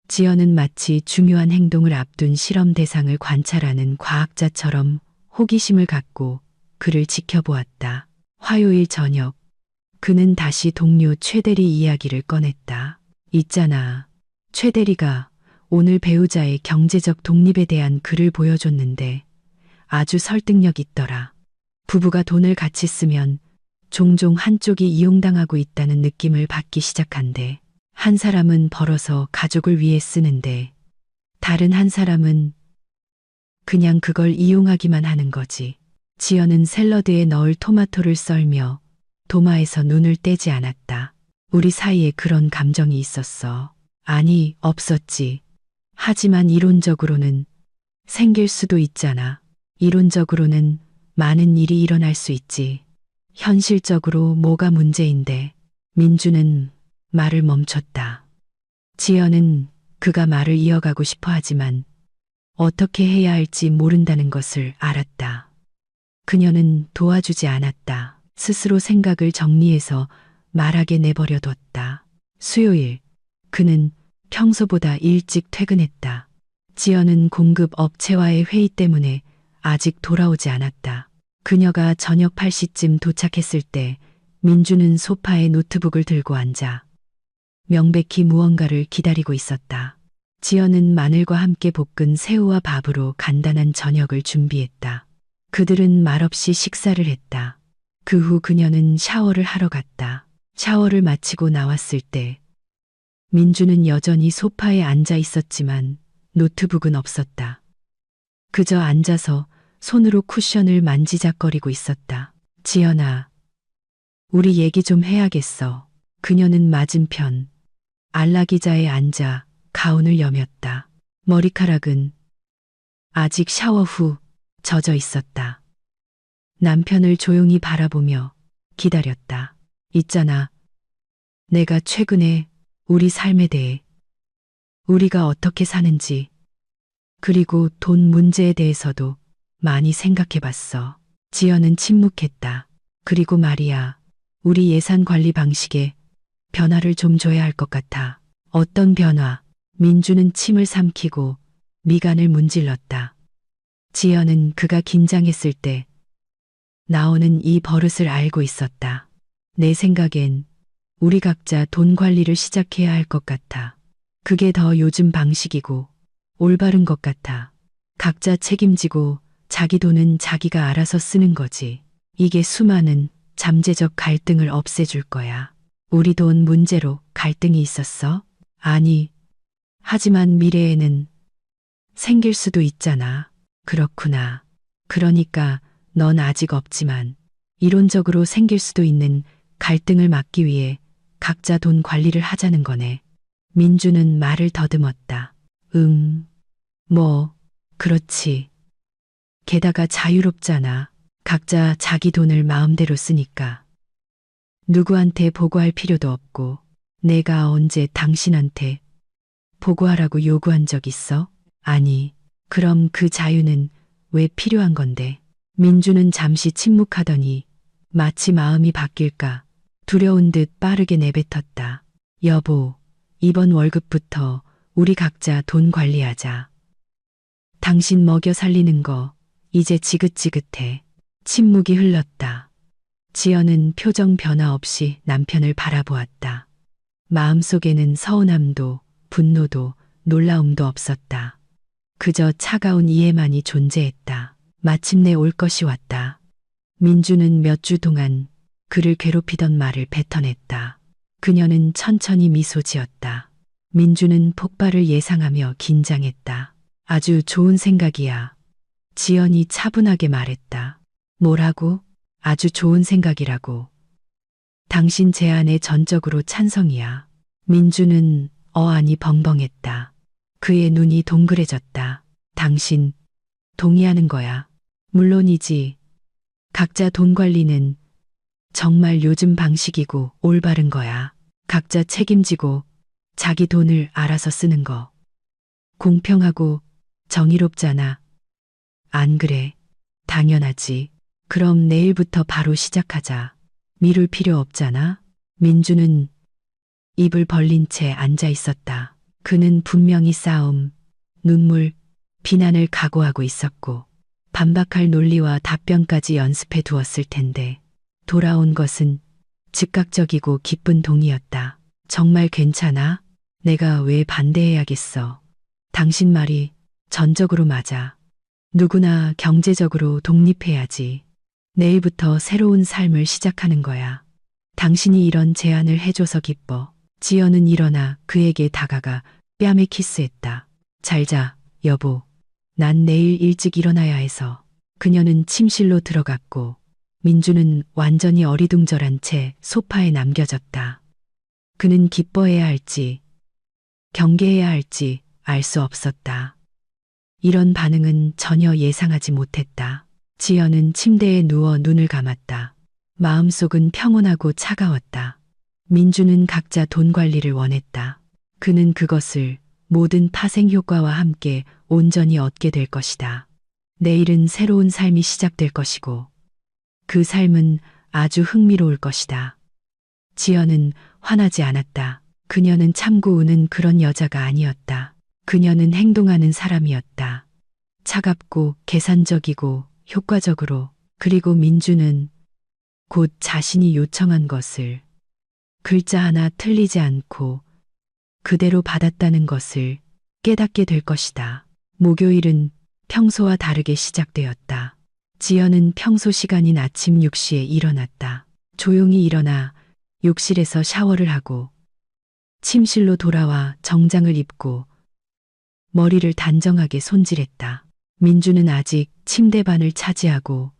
지연은 마치 중요한 행동을 앞둔 실험 대상을 관찰하는 과학자처럼 호기심을 갖고 그를 지켜보았다. 화요일 저녁 그는 다시 동료 최대리 이야기를 꺼냈다. 있잖아. 최대리가 오늘 배우자의 경제적 독립에 대한 글을 보여줬는데 아주 설득력 있더라. 부부가 돈을 같이 쓰면 종종 한쪽이 이용당하고 있다는 느낌을 받기 시작한대. 한 사람은 벌어서 가족을 위해 쓰는데 다른 한 사람은 그냥 그걸 이용하기만 하는 거지. 지연은 샐러드에 넣을 토마토를 썰며 도마에서 눈을 떼지 않았다. 우리 사이에 그런 감정이 있었어. 아니, 없었지. 하지만 이론적으로는 생길 수도 있잖아. 이론적으로는 많은 일이 일어날 수 있지. 현실적으로 뭐가 문제인데. 민주는 말을 멈췄다. 지연은 그가 말을 이어가고 싶어 하지만 어떻게 해야 할지 모른다는 것을 알았다. 그녀는 도와주지 않았다. 스스로 생각을 정리해서 말하게 내버려 뒀다. 수요일, 그는 평소보다 일찍 퇴근했다. 지연은 공급 업체와의 회의 때문에 아직 돌아오지 않았다. 그녀가 저녁 8시쯤 도착했을 때 민주는 소파에 노트북을 들고 앉아 명백히 무언가를 기다리고 있었다. 지연은 마늘과 함께 볶은 새우와 밥으로 간단한 저녁을 준비했다. 그들은 말없이 식사를 했다. 그 후 그녀는 샤워를 하러 갔다. 샤워를 마치고 나왔을 때 민주는 여전히 소파에 앉아 있었지만 노트북은 없었다. 그저 앉아서 손으로 쿠션을 만지작거리고 있었다. 지연아, 우리 얘기 좀 해야겠어. 그녀는 맞은편 안락의자에 앉아 가운을 여몄다. 머리카락은 아직 샤워 후 젖어 있었다. 남편을 조용히 바라보며 기다렸다. 있잖아. 내가 최근에 우리 삶에 대해, 우리가 어떻게 사는지, 그리고 돈 문제에 대해서도 많이 생각해 봤어. 지연은 침묵했다. 그리고 말이야, 우리 예산 관리 방식에 변화를 좀 줘야 할 것 같아. 어떤 변화? 민주는 침을 삼키고 미간을 문질렀다. 지연은 그가 긴장했을 때 나오는 이 버릇을 알고 있었다. 내 생각엔 우리 각자 돈 관리를 시작해야 할 것 같아. 그게 더 요즘 방식이고 올바른 것 같아. 각자 책임지고 자기 돈은 자기가 알아서 쓰는 거지. 이게 수많은 잠재적 갈등을 없애줄 거야. 우리 돈 문제로 갈등이 있었어? 아니. 하지만 미래에는 생길 수도 있잖아. 그렇구나. 그러니까 넌 아직 없지만 이론적으로 생길 수도 있는 갈등을 막기 위해 각자 돈 관리를 하자는 거네. 민주는 말을 더듬었다. 그렇지. 게다가 자유롭잖아. 각자 자기 돈을 마음대로 쓰니까. 누구한테 보고할 필요도 없고 내가 언제 당신한테 보고하라고 요구한 적 있어? 아니. 그럼 그 자유는 왜 필요한 건데? 민주는 잠시 침묵하더니 마치 마음이 바뀔까 두려운 듯 빠르게 내뱉었다. 여보, 이번 월급부터 우리 각자 돈 관리하자. 당신 먹여 살리는 거 이제 지긋지긋해. 침묵이 흘렀다. 지연은 표정 변화 없이 남편을 바라보았다. 마음속에는 서운함도 분노도 놀라움도 없었다. 그저 차가운 이해만이 존재했다. 마침내 올 것이 왔다. 민주는 몇 주 동안 그를 괴롭히던 말을 뱉어냈다. 그녀는 천천히 미소 지었다. 민주는 폭발을 예상하며 긴장했다. 아주 좋은 생각이야. 지연이 차분하게 말했다. 뭐라고? 아주 좋은 생각이라고. 당신 제안에 전적으로 찬성이야. 민주는 어안이 벙벙했다. 그의 눈이 동그래졌다. 당신 동의하는 거야. 물론이지. 각자 돈 관리는 정말 요즘 방식이고 올바른 거야. 각자 책임지고 자기 돈을 알아서 쓰는 거. 공평하고 정의롭잖아. 안 그래? 당연하지. 그럼 내일부터 바로 시작하자. 미룰 필요 없잖아. 민주는 입을 벌린 채 앉아 있었다. 그는 분명히 싸움, 눈물, 비난을 각오하고 있었고 반박할 논리와 답변까지 연습해 두었을 텐데 돌아온 것은 즉각적이고 기쁜 동의였다. 정말 괜찮아? 내가 왜 반대해야겠어? 당신 말이 전적으로 맞아. 누구나 경제적으로 독립해야지. 내일부터 새로운 삶을 시작하는 거야. 당신이 이런 제안을 해줘서 기뻐. 지연은 일어나 그에게 다가가 뺨에 키스했다. 잘 자, 여보. 난 내일 일찍 일어나야 해서. 그녀는 침실로 들어갔고 민주는 완전히 어리둥절한 채 소파에 남겨졌다. 그는 기뻐해야 할지 경계해야 할지 알 수 없었다. 이런 반응은 전혀 예상하지 못했다. 지연은 침대에 누워 눈을 감았다. 마음속은 평온하고 차가웠다. 민주는 각자 돈 관리를 원했다. 그는 그것을 모든 파생 효과와 함께 온전히 얻게 될 것이다. 내일은 새로운 삶이 시작될 것이고 그 삶은 아주 흥미로울 것이다. 지연은 화나지 않았다. 그녀는 참고 우는 그런 여자가 아니었다. 그녀는 행동하는 사람이었다. 차갑고 계산적이고 효과적으로. 그리고 민주는 곧 자신이 요청한 것을 글자 하나 틀리지 않고 그대로 받았다는 것을 깨닫게 될 것이다. 목요일은 평소와 다르게 시작되었다. 지연은 평소 시간인 아침 6시에 일어났다. 조용히 일어나 욕실에서 샤워를 하고 침실로 돌아와 정장을 입고 머리를 단정하게 손질했다. 민주는 아직 침대반을 차지하고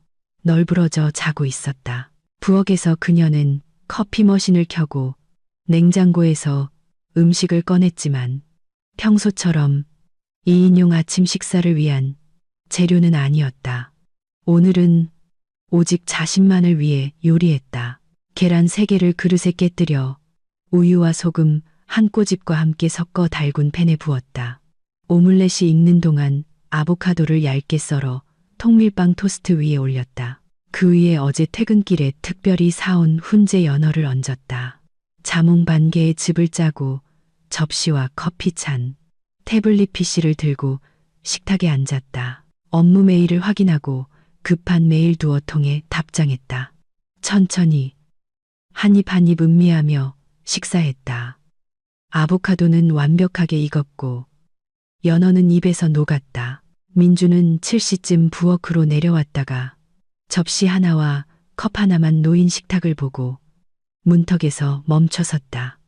널브러져 자고 있었다. 부엌에서 그녀는 커피 머신을 켜고 냉장고에서 음식을 꺼냈지만 평소처럼 2인용 아침 식사를 위한 재료는 아니었다. 오늘은 오직 자신만을 위해 요리했다. 계란 3개를 그릇에 깨뜨려 우유와 소금 한 꼬집과 함께 섞어 달군 팬에 부었다. 오믈렛이 익는 동안 아보카도를 얇게 썰어 통밀빵 토스트 위에 올렸다. 그 위에 어제 퇴근길에 특별히 사온 훈제 연어를 얹었다. 자몽 반개의 즙을 짜고 접시와 커피찬, 태블릿 PC를 들고 식탁에 앉았다. 업무 메일을 확인하고 급한 메일 두어 통에 답장했다. 천천히 한 입 한 입 음미하며 식사했다. 아보카도는 완벽하게 익었고 연어는 입에서 녹았다. 민주는 7시쯤 부엌으로 내려왔다가 접시 하나와 컵 하나만 놓인 식탁을 보고 문턱에서 멈춰섰다.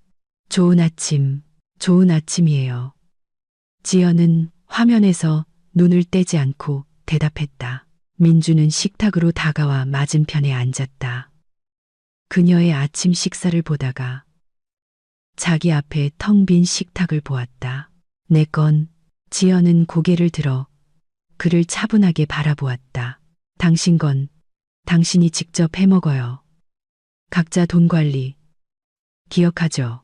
좋은 아침, 좋은 아침이에요. 지연은 화면에서 눈을 떼지 않고 대답했다. 민주는 식탁으로 다가와 맞은편에 앉았다. 그녀의 아침 식사를 보다가 자기 앞에 텅 빈 식탁을 보았다. 내 건. 지연은 고개를 들어 그를 차분하게 바라보았다. 당신 건 당신이 직접 해먹어요. 각자 돈 관리. 기억하죠?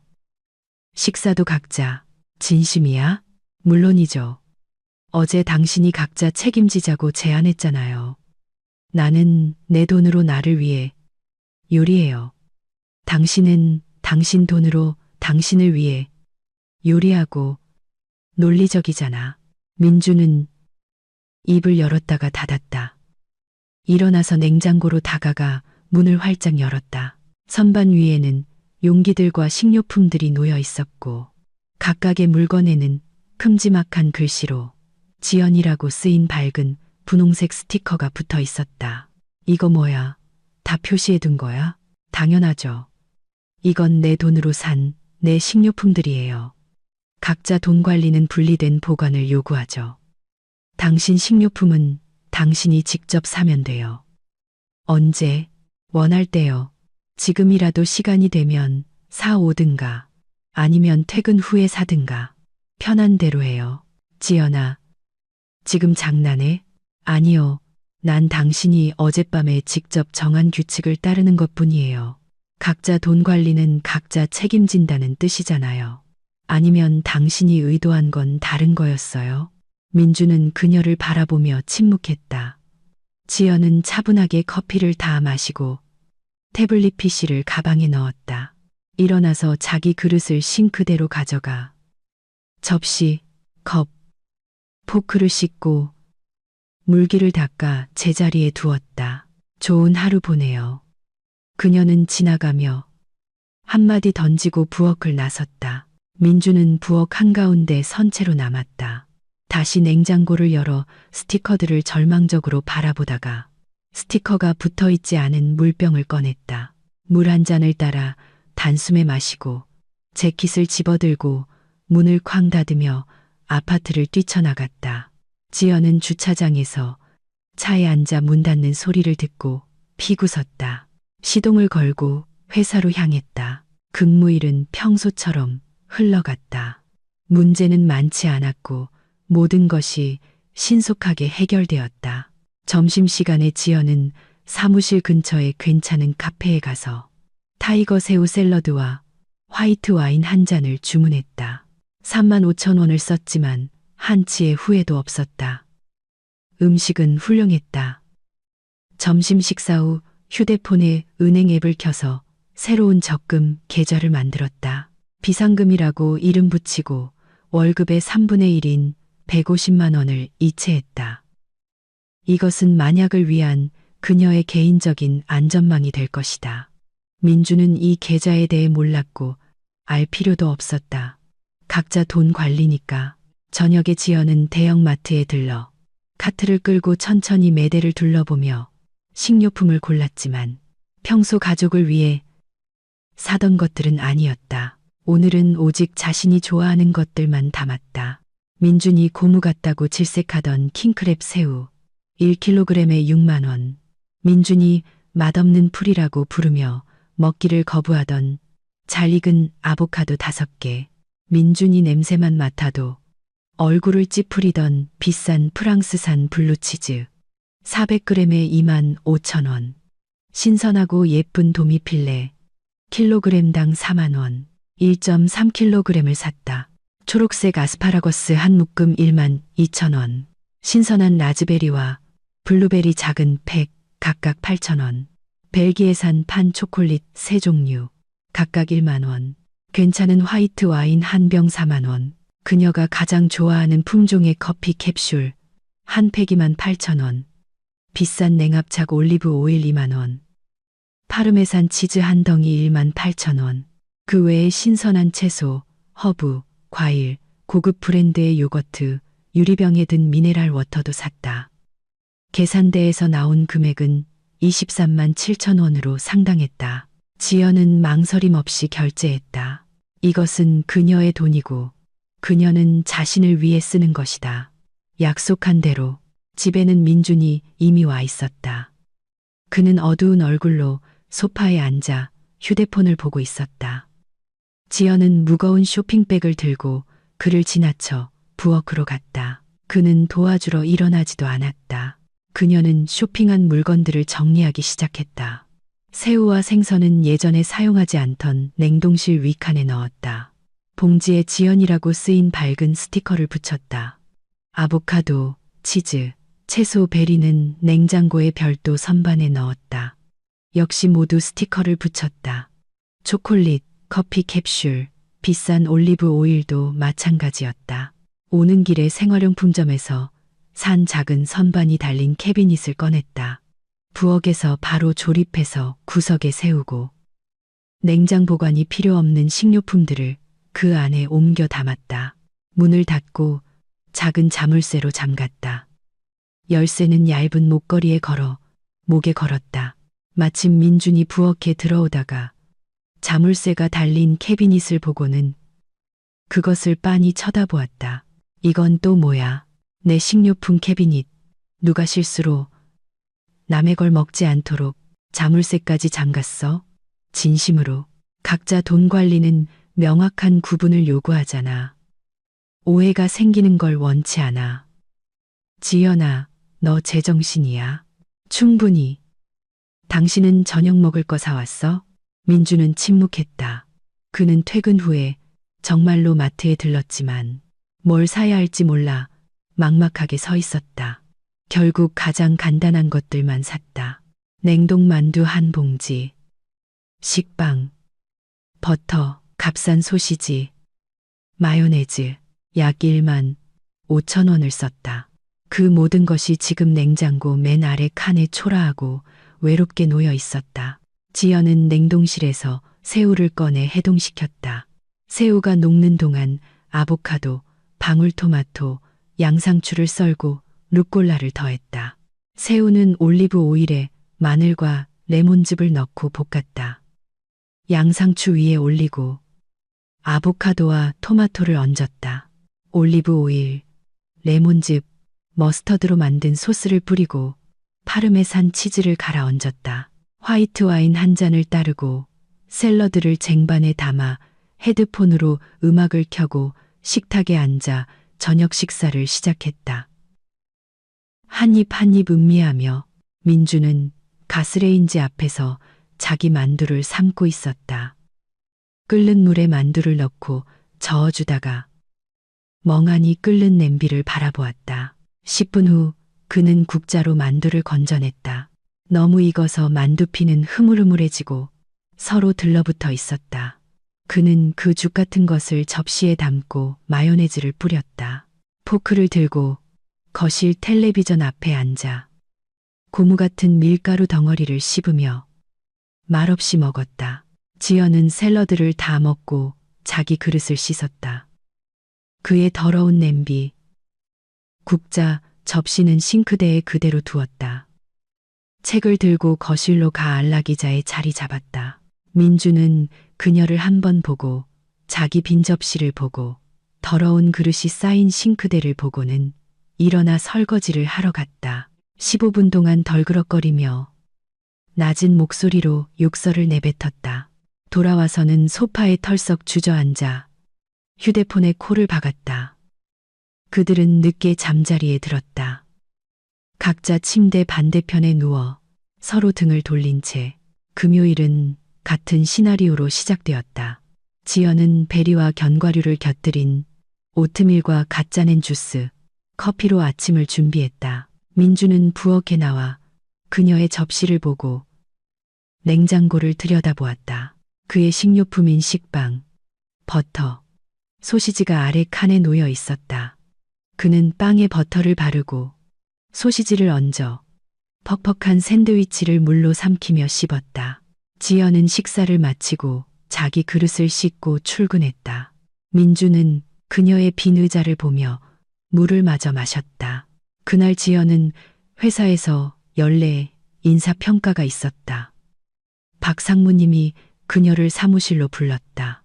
식사도 각자. 진심이야? 물론이죠. 어제 당신이 각자 책임지자고 제안했잖아요. 나는 내 돈으로 나를 위해 요리해요. 당신은 당신 돈으로 당신을 위해 요리하고 논리적이잖아. 민주는 입을 열었다가 닫았다. 일어나서 냉장고로 다가가 문을 활짝 열었다. 선반 위에는 용기들과 식료품들이 놓여 있었고 각각의 물건에는 큼지막한 글씨로 지연이라고 쓰인 밝은 분홍색 스티커가 붙어 있었다. 이거 뭐야? 다 표시해둔 거야? 당연하죠. 이건 내 돈으로 산 내 식료품들이에요. 각자 돈 관리는 분리된 보관을 요구하죠. 당신 식료품은 당신이 직접 사면 돼요. 언제? 원할 때요. 지금이라도 시간이 되면 사 오든가 아니면 퇴근 후에 사든가 편한 대로 해요. 지연아, 지금 장난해? 아니요. 난 당신이 어젯밤에 직접 정한 규칙을 따르는 것뿐이에요. 각자 돈 관리는 각자 책임진다는 뜻이잖아요. 아니면 당신이 의도한 건 다른 거였어요? 민주는 그녀를 바라보며 침묵했다. 지연은 차분하게 커피를 다 마시고 태블릿 PC를 가방에 넣었다. 일어나서 자기 그릇을 싱크대로 가져가 접시, 컵, 포크를 씻고 물기를 닦아 제자리에 두었다. 좋은 하루 보내요. 그녀는 지나가며 한마디 던지고 부엌을 나섰다. 민주는 부엌 한가운데 선체로 남았다. 다시 냉장고를 열어 스티커들을 절망적으로 바라보다가 스티커가 붙어 있지 않은 물병을 꺼냈다. 물 한 잔을 따라 단숨에 마시고 재킷을 집어들고 문을 쾅 닫으며 아파트를 뛰쳐나갔다. 지연은 주차장에서 차에 앉아 문 닫는 소리를 듣고 피구섰다. 시동을 걸고 회사로 향했다. 근무일은 평소처럼 흘러갔다. 문제는 많지 않았고 모든 것이 신속하게 해결되었다. 점심시간에 지연은 사무실 근처의 괜찮은 카페에 가서 타이거 새우 샐러드와 화이트 와인 한 잔을 주문했다. 35,000원을 썼지만 한치의 후회도 없었다. 음식은 훌륭했다. 점심 식사 후 휴대폰에 은행 앱을 켜서 새로운 적금 계좌를 만들었다. 비상금이라고 이름 붙이고 월급의 3분의 1인 150만 원을 이체했다. 이것은 만약을 위한 그녀의 개인적인 안전망이 될 것이다. 민주는 이 계좌에 대해 몰랐고 알 필요도 없었다. 각자 돈 관리니까. 저녁에 지연은 대형마트에 들러 카트를 끌고 천천히 매대를 둘러보며 식료품을 골랐지만 평소 가족을 위해 사던 것들은 아니었다. 오늘은 오직 자신이 좋아하는 것들만 담았다. 민준이 고무 같다고 질색하던 킹크랩 새우 1kg에 6만 원. 민준이 맛없는 풀이라고 부르며 먹기를 거부하던 잘 익은 아보카도 5개. 민준이 냄새만 맡아도 얼굴을 찌푸리던 비싼 프랑스산 블루치즈 400g에 2만 5천 원. 신선하고 예쁜 도미필레 킬로그램당 4만 원. 1.3kg을 샀다. 초록색 아스파라거스 한 묶음 1만 2천 원. 신선한 라즈베리와 블루베리 작은 팩 각각 8천 원. 벨기에산 판 초콜릿 3종류 각각 1만 원. 괜찮은 화이트 와인 한 병 4만 원. 그녀가 가장 좋아하는 품종의 커피 캡슐 한 팩이만 8천 원. 비싼 냉합착 올리브 오일 2만 원. 파르메산 치즈 한 덩이 1만 8천 원. 그 외에 신선한 채소, 허브, 과일, 고급 브랜드의 요거트, 유리병에 든 미네랄 워터도 샀다. 계산대에서 나온 금액은 23만 7천 원으로 상당했다. 지연은 망설임 없이 결제했다. 이것은 그녀의 돈이고 그녀는 자신을 위해 쓰는 것이다. 약속한 대로 집에는 민준이 이미 와 있었다. 그는 어두운 얼굴로 소파에 앉아 휴대폰을 보고 있었다. 지연은 무거운 쇼핑백을 들고 그를 지나쳐 부엌으로 갔다. 그는 도와주러 일어나지도 않았다. 그녀는 쇼핑한 물건들을 정리하기 시작했다. 새우와 생선은 예전에 사용하지 않던 냉동실 위칸에 넣었다. 봉지에 지연이라고 쓰인 밝은 스티커를 붙였다. 아보카도, 치즈, 채소 베리는 냉장고의 별도 선반에 넣었다. 역시 모두 스티커를 붙였다. 초콜릿, 커피 캡슐, 비싼 올리브 오일도 마찬가지였다. 오는 길에 생활용품점에서 산 작은 선반이 달린 캐비닛을 꺼냈다. 부엌에서 바로 조립해서 구석에 세우고 냉장 보관이 필요 없는 식료품들을 그 안에 옮겨 담았다. 문을 닫고 작은 자물쇠로 잠갔다. 열쇠는 얇은 목걸이에 걸어 목에 걸었다. 마침 민준이 부엌에 들어오다가 자물쇠가 달린 캐비닛을 보고는 그것을 빤히 쳐다보았다. 이건 또 뭐야? 내 식료품 캐비닛. 누가 실수로 남의 걸 먹지 않도록 자물쇠까지 잠갔어? 진심으로. 각자 돈 관리는 명확한 구분을 요구하잖아. 오해가 생기는 걸 원치 않아. 지연아, 너 제정신이야. 충분히. 당신은 저녁 먹을 거 사왔어? 민주는 침묵했다. 그는 퇴근 후에 정말로 마트에 들렀지만 뭘 사야 할지 몰라 막막하게 서 있었다. 결국 가장 간단한 것들만 샀다. 냉동 만두 한 봉지, 식빵, 버터, 값싼 소시지, 마요네즈, 약 1만 5천 원을 썼다. 그 모든 것이 지금 냉장고 맨 아래 칸에 초라하고 외롭게 놓여 있었다. 지연은 냉동실에서 새우를 꺼내 해동시켰다. 새우가 녹는 동안 아보카도, 방울토마토, 양상추를 썰고 루꼴라를 더했다. 새우는 올리브 오일에 마늘과 레몬즙을 넣고 볶았다. 양상추 위에 올리고 아보카도와 토마토를 얹었다. 올리브 오일, 레몬즙, 머스터드로 만든 소스를 뿌리고 파르메산 치즈를 갈아 얹었다. 화이트 와인 한 잔을 따르고 샐러드를 쟁반에 담아 헤드폰으로 음악을 켜고 식탁에 앉아 저녁 식사를 시작했다. 한 입 한 입 음미하며 민주는 가스레인지 앞에서 자기 만두를 삶고 있었다. 끓는 물에 만두를 넣고 저어주다가 멍하니 끓는 냄비를 바라보았다. 10분 후 그는 국자로 만두를 건져냈다. 너무 익어서 만두피는 흐물흐물해지고 서로 들러붙어 있었다. 그는 그 죽 같은 것을 접시에 담고 마요네즈를 뿌렸다. 포크를 들고 거실 텔레비전 앞에 앉아 고무 같은 밀가루 덩어리를 씹으며 말없이 먹었다. 지연은 샐러드를 다 먹고 자기 그릇을 씻었다. 그의 더러운 냄비, 국자, 접시는 싱크대에 그대로 두었다. 책을 들고 거실로 가 안락의자에 자리 잡았다. 민주는 그녀를 한 번 보고 자기 빈 접시를 보고 더러운 그릇이 쌓인 싱크대를 보고는 일어나 설거지를 하러 갔다. 15분 동안 덜그럭거리며 낮은 목소리로 욕설을 내뱉었다. 돌아와서는 소파에 털썩 주저앉아 휴대폰에 코를 박았다. 그들은 늦게 잠자리에 들었다. 각자 침대 반대편에 누워 서로 등을 돌린 채 금요일은 같은 시나리오로 시작되었다. 지연은 베리와 견과류를 곁들인 오트밀과 갓 짜낸 주스, 커피로 아침을 준비했다. 민주는 부엌에 나와 그녀의 접시를 보고 냉장고를 들여다보았다. 그의 식료품인 식빵, 버터, 소시지가 아래 칸에 놓여 있었다. 그는 빵에 버터를 바르고 소시지를 얹어 퍽퍽한 샌드위치를 물로 삼키며 씹었다. 지연은 식사를 마치고 자기 그릇을 씻고 출근했다. 민주는 그녀의 빈 의자를 보며 물을 마저 마셨다. 그날 지연은 회사에서 연례 인사평가가 있었다. 박 상무님이 그녀를 사무실로 불렀다.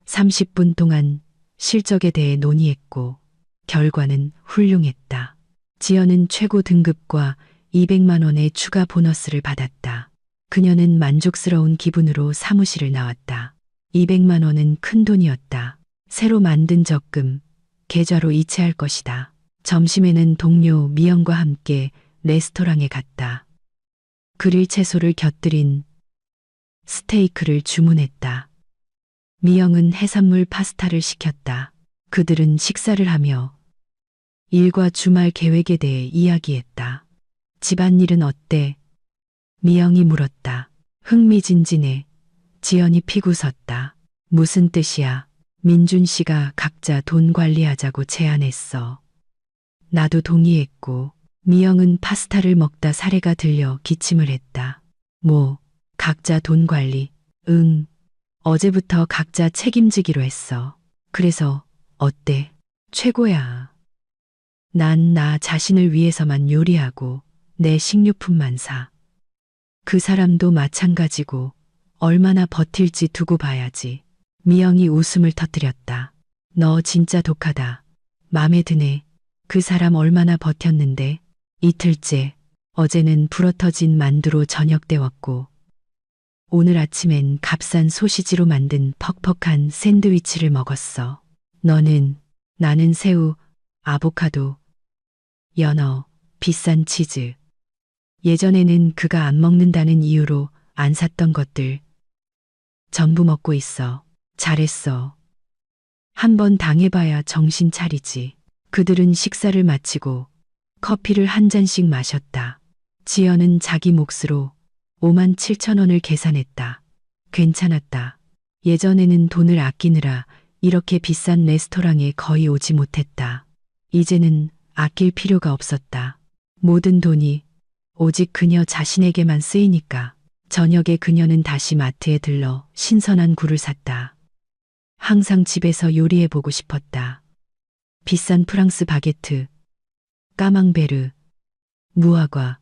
30분 동안 실적에 대해 논의했고 결과는 훌륭했다. 지연은 최고 등급과 200만 원의 추가 보너스를 받았다. 그녀는 만족스러운 기분으로 사무실을 나왔다. 200만 원은 큰 돈이었다. 새로 만든 적금, 계좌로 이체할 것이다. 점심에는 동료 미영과 함께 레스토랑에 갔다. 그릴 채소를 곁들인 스테이크를 주문했다. 미영은 해산물 파스타를 시켰다. 그들은 식사를 하며 일과 주말 계획에 대해 이야기했다. 집안일은 어때? 미영이 물었다. 흥미진진해. 지연이 피고섰다. 무슨 뜻이야? 민준 씨가 각자 돈 관리하자고 제안했어. 나도 동의했고. 미영은 파스타를 먹다 사례가 들려 기침을 했다. 뭐, 각자 돈 관리. 응, 어제부터 각자 책임지기로 했어. 그래서 어때? 최고야. 난 나 자신을 위해서만 요리하고 내 식료품만 사. 그 사람도 마찬가지고 얼마나 버틸지 두고 봐야지. 미영이 웃음을 터뜨렸다. 너 진짜 독하다. 맘에 드네. 그 사람 얼마나 버텼는데. 이틀째. 어제는 불어터진 만두로 저녁 때웠고 오늘 아침엔 값싼 소시지로 만든 퍽퍽한 샌드위치를 먹었어. 너는? 나는 새우, 아보카도, 연어, 비싼 치즈. 예전에는 그가 안 먹는다는 이유로 안 샀던 것들 전부 먹고 있어. 잘했어. 한번 당해봐야 정신 차리지. 그들은 식사를 마치고 커피를 한 잔씩 마셨다. 지연은 자기 몫으로 5만 7천 원을 계산했다. 괜찮았다. 예전에는 돈을 아끼느라 이렇게 비싼 레스토랑에 거의 오지 못했다. 이제는 아낄 필요가 없었다. 모든 돈이 오직 그녀 자신에게만 쓰이니까. 저녁에 그녀는 다시 마트에 들러 신선한 굴을 샀다. 항상 집에서 요리해보고 싶었다. 비싼 프랑스 바게트, 까망베르, 무화과,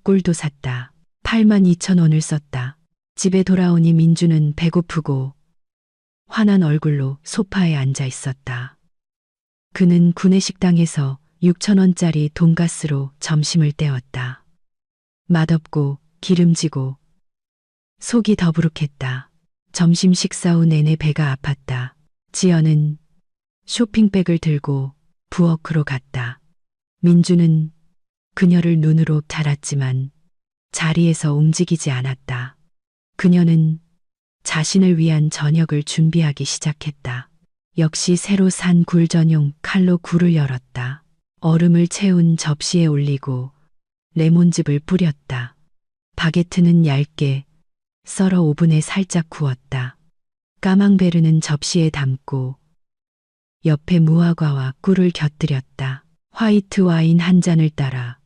꿀도 샀다. 8만 2천 원을 썼다. 집에 돌아오니 민주는 배고프고 화난 얼굴로 소파에 앉아 있었다. 그는 구내식당에서 6천 원짜리 돈가스로 점심을 때웠다. 맛없고 기름지고 속이 더부룩했다. 점심 식사 후 내내 배가 아팠다. 지연은 쇼핑백을 들고 부엌으로 갔다. 민주는 그녀를 눈으로 달았지만 자리에서 움직이지 않았다. 그녀는 자신을 위한 저녁을 준비하기 시작했다. 역시 새로 산 굴 전용 칼로 굴을 열었다. 얼음을 채운 접시에 올리고 레몬즙을 뿌렸다. 바게트는 얇게 썰어 오븐에 살짝 구웠다. 까망베르는 접시에 담고 옆에 무화과와 꿀을 곁들였다. 화이트 와인 한 잔을 따라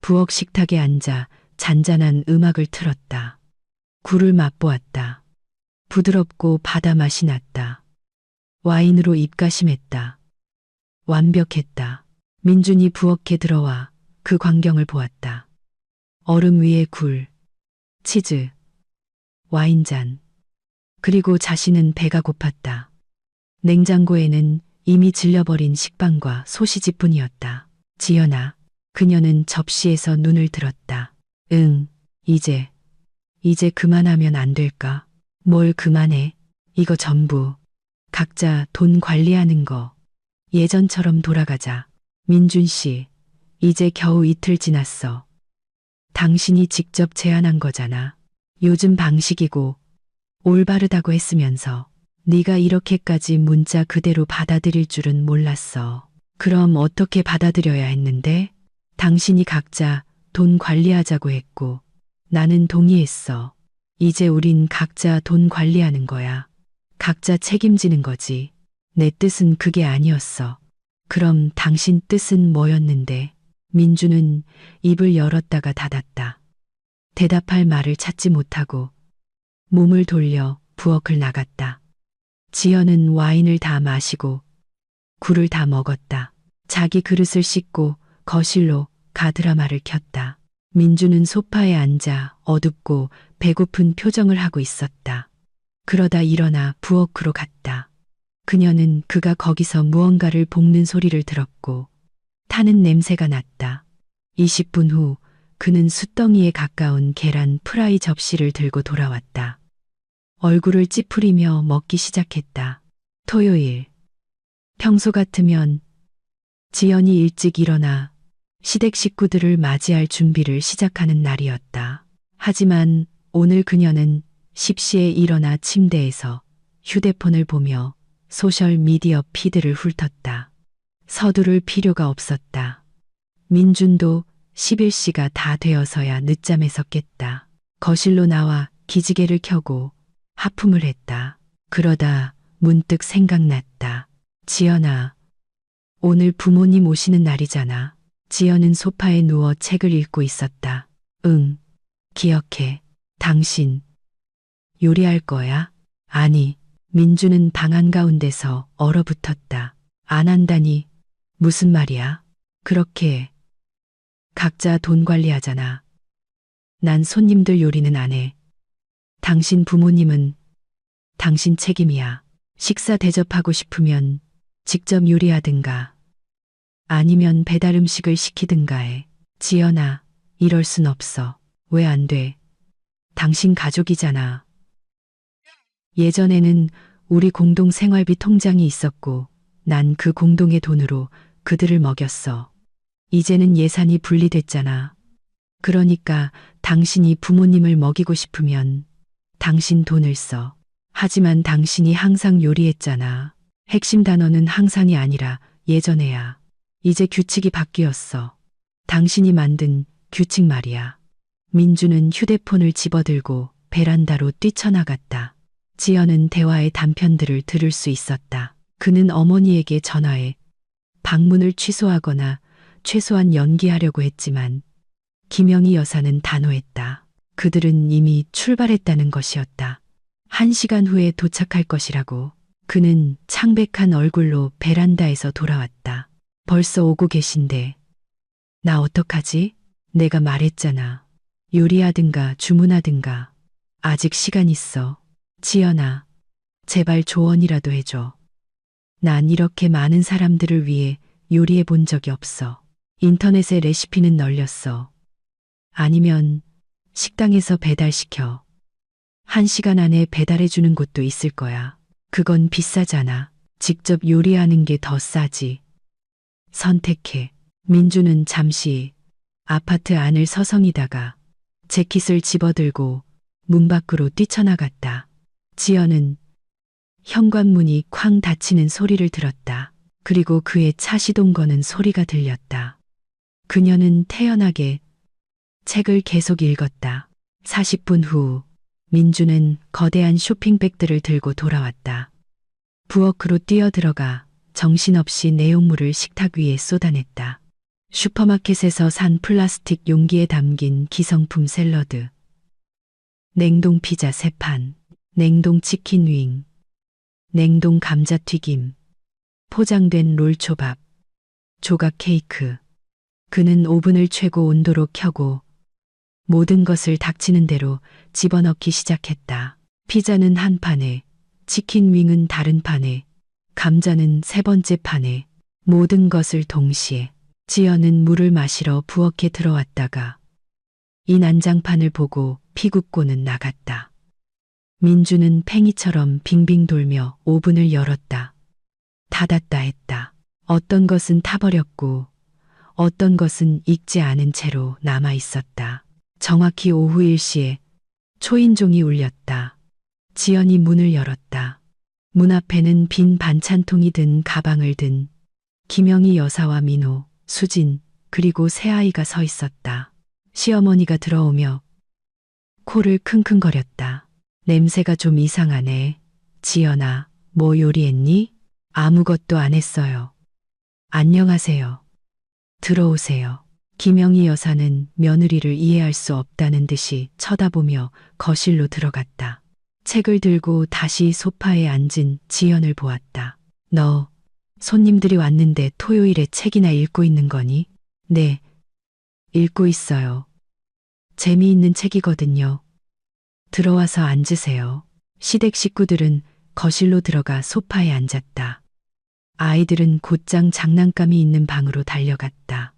부엌 식탁에 앉아 잔잔한 음악을 틀었다. 굴을 맛보았다. 부드럽고 바다 맛이 났다. 와인으로 입가심했다. 완벽했다. 민준이 부엌에 들어와 그 광경을 보았다. 얼음 위에 굴, 치즈, 와인잔. 그리고 자신은 배가 고팠다. 냉장고에는 이미 질려버린 식빵과 소시지뿐이었다. 지연아, 그녀는 접시에서 눈을 들었다. 응, 이제 그만하면 안 될까? 뭘 그만해? 이거 전부 각자 돈 관리하는 거. 예전처럼 돌아가자. 민준 씨, 이제 겨우 이틀 지났어. 당신이 직접 제안한 거잖아. 요즘 방식이고 올바르다고 했으면서 네가 이렇게까지 문자 그대로 받아들일 줄은 몰랐어. 그럼 어떻게 받아들여야 했는데? 당신이 각자 돈 관리하자고 했고 나는 동의했어. 이제 우린 각자 돈 관리하는 거야. 각자 책임지는 거지. 내 뜻은 그게 아니었어. 그럼 당신 뜻은 뭐였는데? 민주는 입을 열었다가 닫았다. 대답할 말을 찾지 못하고 몸을 돌려 부엌을 나갔다. 지연은 와인을 다 마시고 굴을 다 먹었다. 자기 그릇을 씻고 거실로 가드라마를 켰다. 민주는 소파에 앉아 어둡고 배고픈 표정을 하고 있었다. 그러다 일어나 부엌으로 갔다. 그녀는 그가 거기서 무언가를 볶는 소리를 들었고 타는 냄새가 났다. 20분 후 그는 숯덩이에 가까운 계란 프라이 접시를 들고 돌아왔다. 얼굴을 찌푸리며 먹기 시작했다. 토요일. 평소 같으면 지연이 일찍 일어나 시댁 식구들을 맞이할 준비를 시작하는 날이었다. 하지만 오늘 그녀는 십시에 일어나 침대에서 휴대폰을 보며 소셜 미디어 피드를 훑었다. 서두를 필요가 없었다. 민준도 11시가 다 되어서야 늦잠에서 깼다. 거실로 나와 기지개를 켜고 하품을 했다. 그러다 문득 생각났다. 지연아, 오늘 부모님 오시는 날이잖아. 지연은 소파에 누워 책을 읽고 있었다. 응, 기억해. 당신 요리할 거야? 아니, 민주는 방 한가운데서 얼어붙었다. 안 한다니, 무슨 말이야? 그렇게 해. 각자 돈 관리하잖아. 난 손님들 요리는 안 해. 당신 부모님은 당신 책임이야. 식사 대접하고 싶으면 직접 요리하든가 아니면 배달 음식을 시키든가 해. 지연아, 이럴 순 없어. 왜 안 돼? 당신 가족이잖아. 예전에는 우리 공동 생활비 통장이 있었고 난 그 공동의 돈으로 그들을 먹였어. 이제는 예산이 분리됐잖아. 그러니까 당신이 부모님을 먹이고 싶으면 당신 돈을 써. 하지만 당신이 항상 요리했잖아. 핵심 단어는 항상이 아니라 예전에야. 이제 규칙이 바뀌었어. 당신이 만든 규칙 말이야. 민주는 휴대폰을 집어들고 베란다로 뛰쳐나갔다. 지연은 대화의 단편들을 들을 수 있었다. 그는 어머니에게 전화해 방문을 취소하거나 최소한 연기하려고 했지만 김영희 여사는 단호했다. 그들은 이미 출발했다는 것이었다. 1시간 후에 도착할 것이라고. 그는 창백한 얼굴로 베란다에서 돌아왔다. 벌써 오고 계신데. 나 어떡하지? 내가 말했잖아. 요리하든가 주문하든가. 아직 시간 있어. 지연아, 제발 조언이라도 해줘. 난 이렇게 많은 사람들을 위해 요리해 본 적이 없어. 인터넷에 레시피는 널렸어. 아니면 식당에서 배달시켜. 1시간 안에 배달해 주는 곳도 있을 거야. 그건 비싸잖아. 직접 요리하는 게 더 싸지. 선택해. 민주는 잠시 아파트 안을 서성이다가 재킷을 집어들고 문 밖으로 뛰쳐나갔다. 지연은 현관문이 쾅 닫히는 소리를 들었다. 그리고 그의 차 시동 거는 소리가 들렸다. 그녀는 태연하게 책을 계속 읽었다. 40분 후 민주는 거대한 쇼핑백들을 들고 돌아왔다. 부엌으로 뛰어들어가 정신없이 내용물을 식탁 위에 쏟아냈다. 슈퍼마켓에서 산 플라스틱 용기에 담긴 기성품 샐러드, 냉동 피자 3판, 냉동 치킨 윙, 냉동 감자튀김, 포장된 롤초밥, 조각 케이크. 그는 오븐을 최고 온도로 켜고 모든 것을 닥치는 대로 집어넣기 시작했다. 피자는 한 판에, 치킨 윙은 다른 판에, 감자는 3번째 판에, 모든 것을 동시에. 지연은 물을 마시러 부엌에 들어왔다가 이 난장판을 보고 피굽고는 나갔다. 민주는 팽이처럼 빙빙 돌며 오븐을 열었다. 닫았다 했다. 어떤 것은 타버렸고 어떤 것은 익지 않은 채로 남아 있었다. 정확히 오후 1시에 초인종이 울렸다. 지연이 문을 열었다. 문 앞에는 빈 반찬통이 든 가방을 든 김영희 여사와 민호, 수진, 그리고 새아이가 서 있었다. 시어머니가 들어오며 코를 킁킁거렸다. 냄새가 좀 이상하네. 지연아, 뭐 요리했니? 아무것도 안 했어요. 안녕하세요. 들어오세요. 김영희 여사는 며느리를 이해할 수 없다는 듯이 쳐다보며 거실로 들어갔다. 책을 들고 다시 소파에 앉은 지연을 보았다. 너 손님들이 왔는데 토요일에 책이나 읽고 있는 거니? 네, 읽고 있어요. 재미있는 책이거든요. 들어와서 앉으세요. 시댁 식구들은 거실로 들어가 소파에 앉았다. 아이들은 곧장 장난감이 있는 방으로 달려갔다.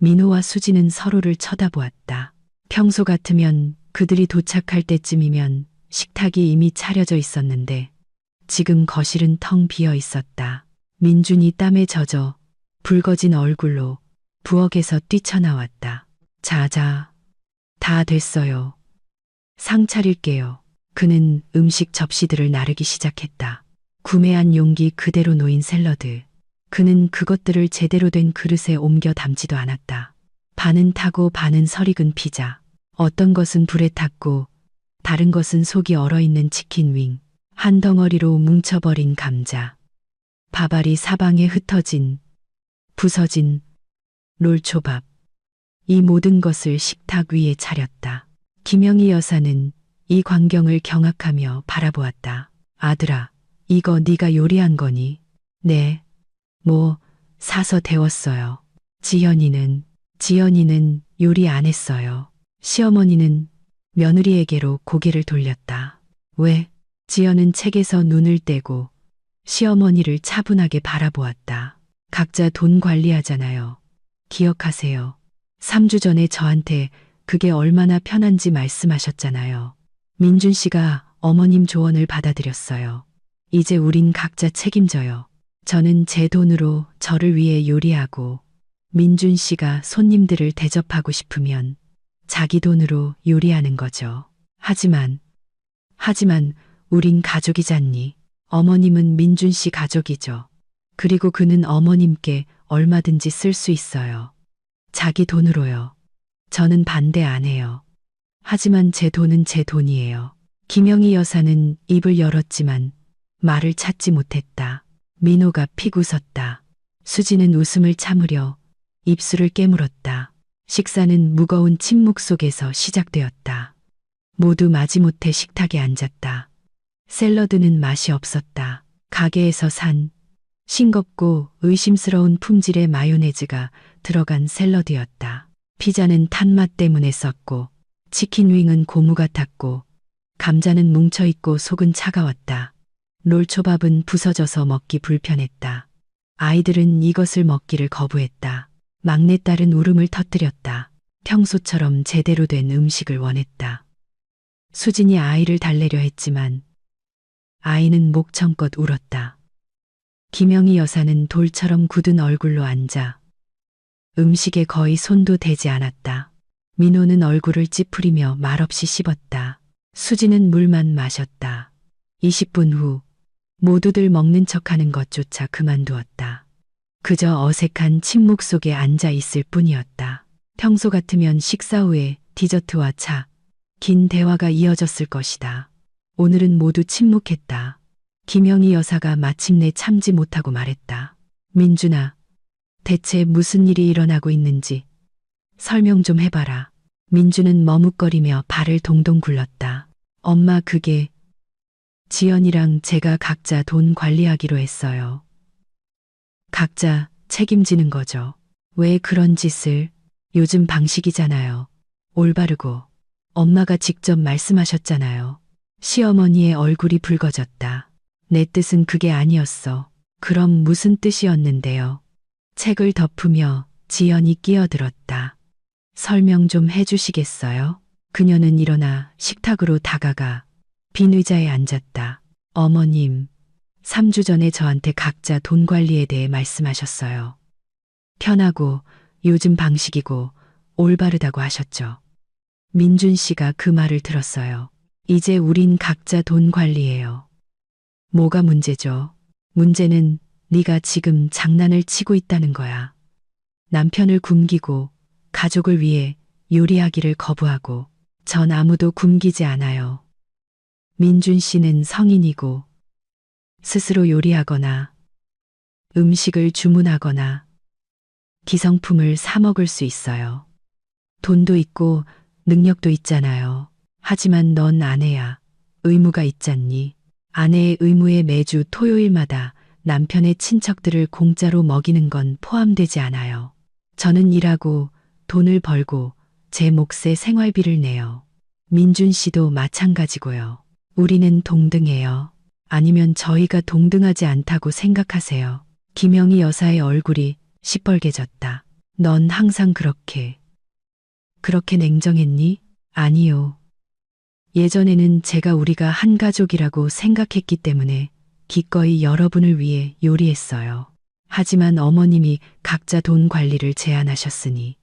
민호와 수지는 서로를 쳐다보았다. 평소 같으면 그들이 도착할 때쯤이면 식탁이 이미 차려져 있었는데 지금 거실은 텅 비어 있었다. 민준이 땀에 젖어 붉어진 얼굴로 부엌에서 뛰쳐나왔다. 자자, 다 됐어요. 상 차릴게요. 그는 음식 접시들을 나르기 시작했다. 구매한 용기 그대로 놓인 샐러드. 그는 그것들을 제대로 된 그릇에 옮겨 담지도 않았다. 반은 타고 반은 설익은 피자. 어떤 것은 불에 탔고 다른 것은 속이 얼어있는 치킨 윙. 한 덩어리로 뭉쳐버린 감자. 밥알이 사방에 흩어진, 부서진 롤초밥. 이 모든 것을 식탁 위에 차렸다. 김영희 여사는 이 광경을 경악하며 바라보았다. 아들아, 이거 네가 요리한 거니? 네. 뭐, 사서 데웠어요. 지연이는 요리 안 했어요. 시어머니는 며느리에게로 고개를 돌렸다. 왜? 지연은 책에서 눈을 떼고 시어머니를 차분하게 바라보았다. 각자 돈 관리하잖아요. 기억하세요. 3주 전에 저한테 그게 얼마나 편한지 말씀하셨잖아요. 민준 씨가 어머님 조언을 받아들였어요. 이제 우린 각자 책임져요. 저는 제 돈으로 저를 위해 요리하고 민준 씨가 손님들을 대접하고 싶으면 자기 돈으로 요리하는 거죠. 하지만 우린 가족이잖니. 어머님은 민준 씨 가족이죠. 그리고 그는 어머님께 얼마든지 쓸 수 있어요. 자기 돈으로요. 저는 반대 안 해요. 하지만 제 돈은 제 돈이에요. 김영희 여사는 입을 열었지만 말을 찾지 못했다. 민호가 픽 웃었다. 수지는 웃음을 참으려 입술을 깨물었다. 식사는 무거운 침묵 속에서 시작되었다. 모두 마지못해 식탁에 앉았다. 샐러드는 맛이 없었다. 가게에서 산 싱겁고 의심스러운 품질의 마요네즈가 들어간 샐러드였다. 피자는 탄맛 때문에 썼고 치킨 윙은 고무 같았고 감자는 뭉쳐있고 속은 차가웠다. 롤초밥은 부서져서 먹기 불편했다. 아이들은 이것을 먹기를 거부했다. 막내딸은 울음을 터뜨렸다. 평소처럼 제대로 된 음식을 원했다. 수진이 아이를 달래려 했지만 아이는 목청껏 울었다. 김영희 여사는 돌처럼 굳은 얼굴로 앉아 음식에 거의 손도 대지 않았다. 민호는 얼굴을 찌푸리며 말없이 씹었다. 수지는 물만 마셨다. 20분 후 모두들 먹는 척하는 것조차 그만두었다. 그저 어색한 침묵 속에 앉아 있을 뿐이었다. 평소 같으면 식사 후에 디저트와 차, 긴 대화가 이어졌을 것이다. 오늘은 모두 침묵했다. 김영희 여사가 마침내 참지 못하고 말했다. 민준아, 대체 무슨 일이 일어나고 있는지 설명 좀 해봐라. 민준은 머뭇거리며 발을 동동 굴렀다. 엄마, 그게 지연이랑 제가 각자 돈 관리하기로 했어요. 각자 책임지는 거죠. 왜 그런 짓을? 요즘 방식이잖아요. 올바르고. 엄마가 직접 말씀하셨잖아요. 시어머니의 얼굴이 붉어졌다. 내 뜻은 그게 아니었어. 그럼 무슨 뜻이었는데요? 책을 덮으며 지연이 끼어들었다. 설명 좀 해주시겠어요? 그녀는 일어나 식탁으로 다가가 빈 의자에 앉았다. 어머님, 3주 전에 저한테 각자 돈 관리에 대해 말씀하셨어요. 편하고 요즘 방식이고 올바르다고 하셨죠. 민준 씨가 그 말을 들었어요. 이제 우린 각자 돈 관리해요. 뭐가 문제죠? 문제는 네가 지금 장난을 치고 있다는 거야. 남편을 굶기고 가족을 위해 요리하기를 거부하고 전 아무도 굶기지 않아요. 민준 씨는 성인이고 스스로 요리하거나 음식을 주문하거나 기성품을 사 먹을 수 있어요. 돈도 있고 능력도 있잖아요. 하지만 넌 아내야. 의무가 있잖니. 아내의 의무에 매주 토요일마다 남편의 친척들을 공짜로 먹이는 건 포함되지 않아요. 저는 일하고 돈을 벌고 제 몫의 생활비를 내요. 민준 씨도 마찬가지고요. 우리는 동등해요. 아니면 저희가 동등하지 않다고 생각하세요. 김영희 여사의 얼굴이 시뻘개졌다. 넌 항상 그렇게 냉정했니? 아니요. 예전에는 제가 우리가 한 가족이라고 생각했기 때문에 기꺼이 여러분을 위해 요리했어요. 하지만 어머님이 각자 돈 관리를 제안하셨으니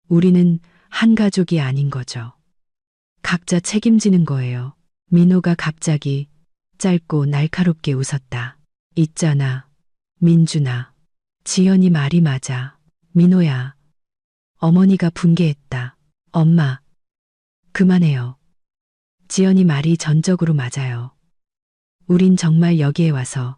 우리는 한 가족이 아닌 거죠. 각자 책임지는 거예요. 민호가 갑자기 짧고 날카롭게 웃었다. 있잖아, 민준아. 지연이 말이 맞아. 민호야. 어머니가 분개했다. 엄마, 그만해요. 지연이 말이 전적으로 맞아요. 우린 정말 여기에 와서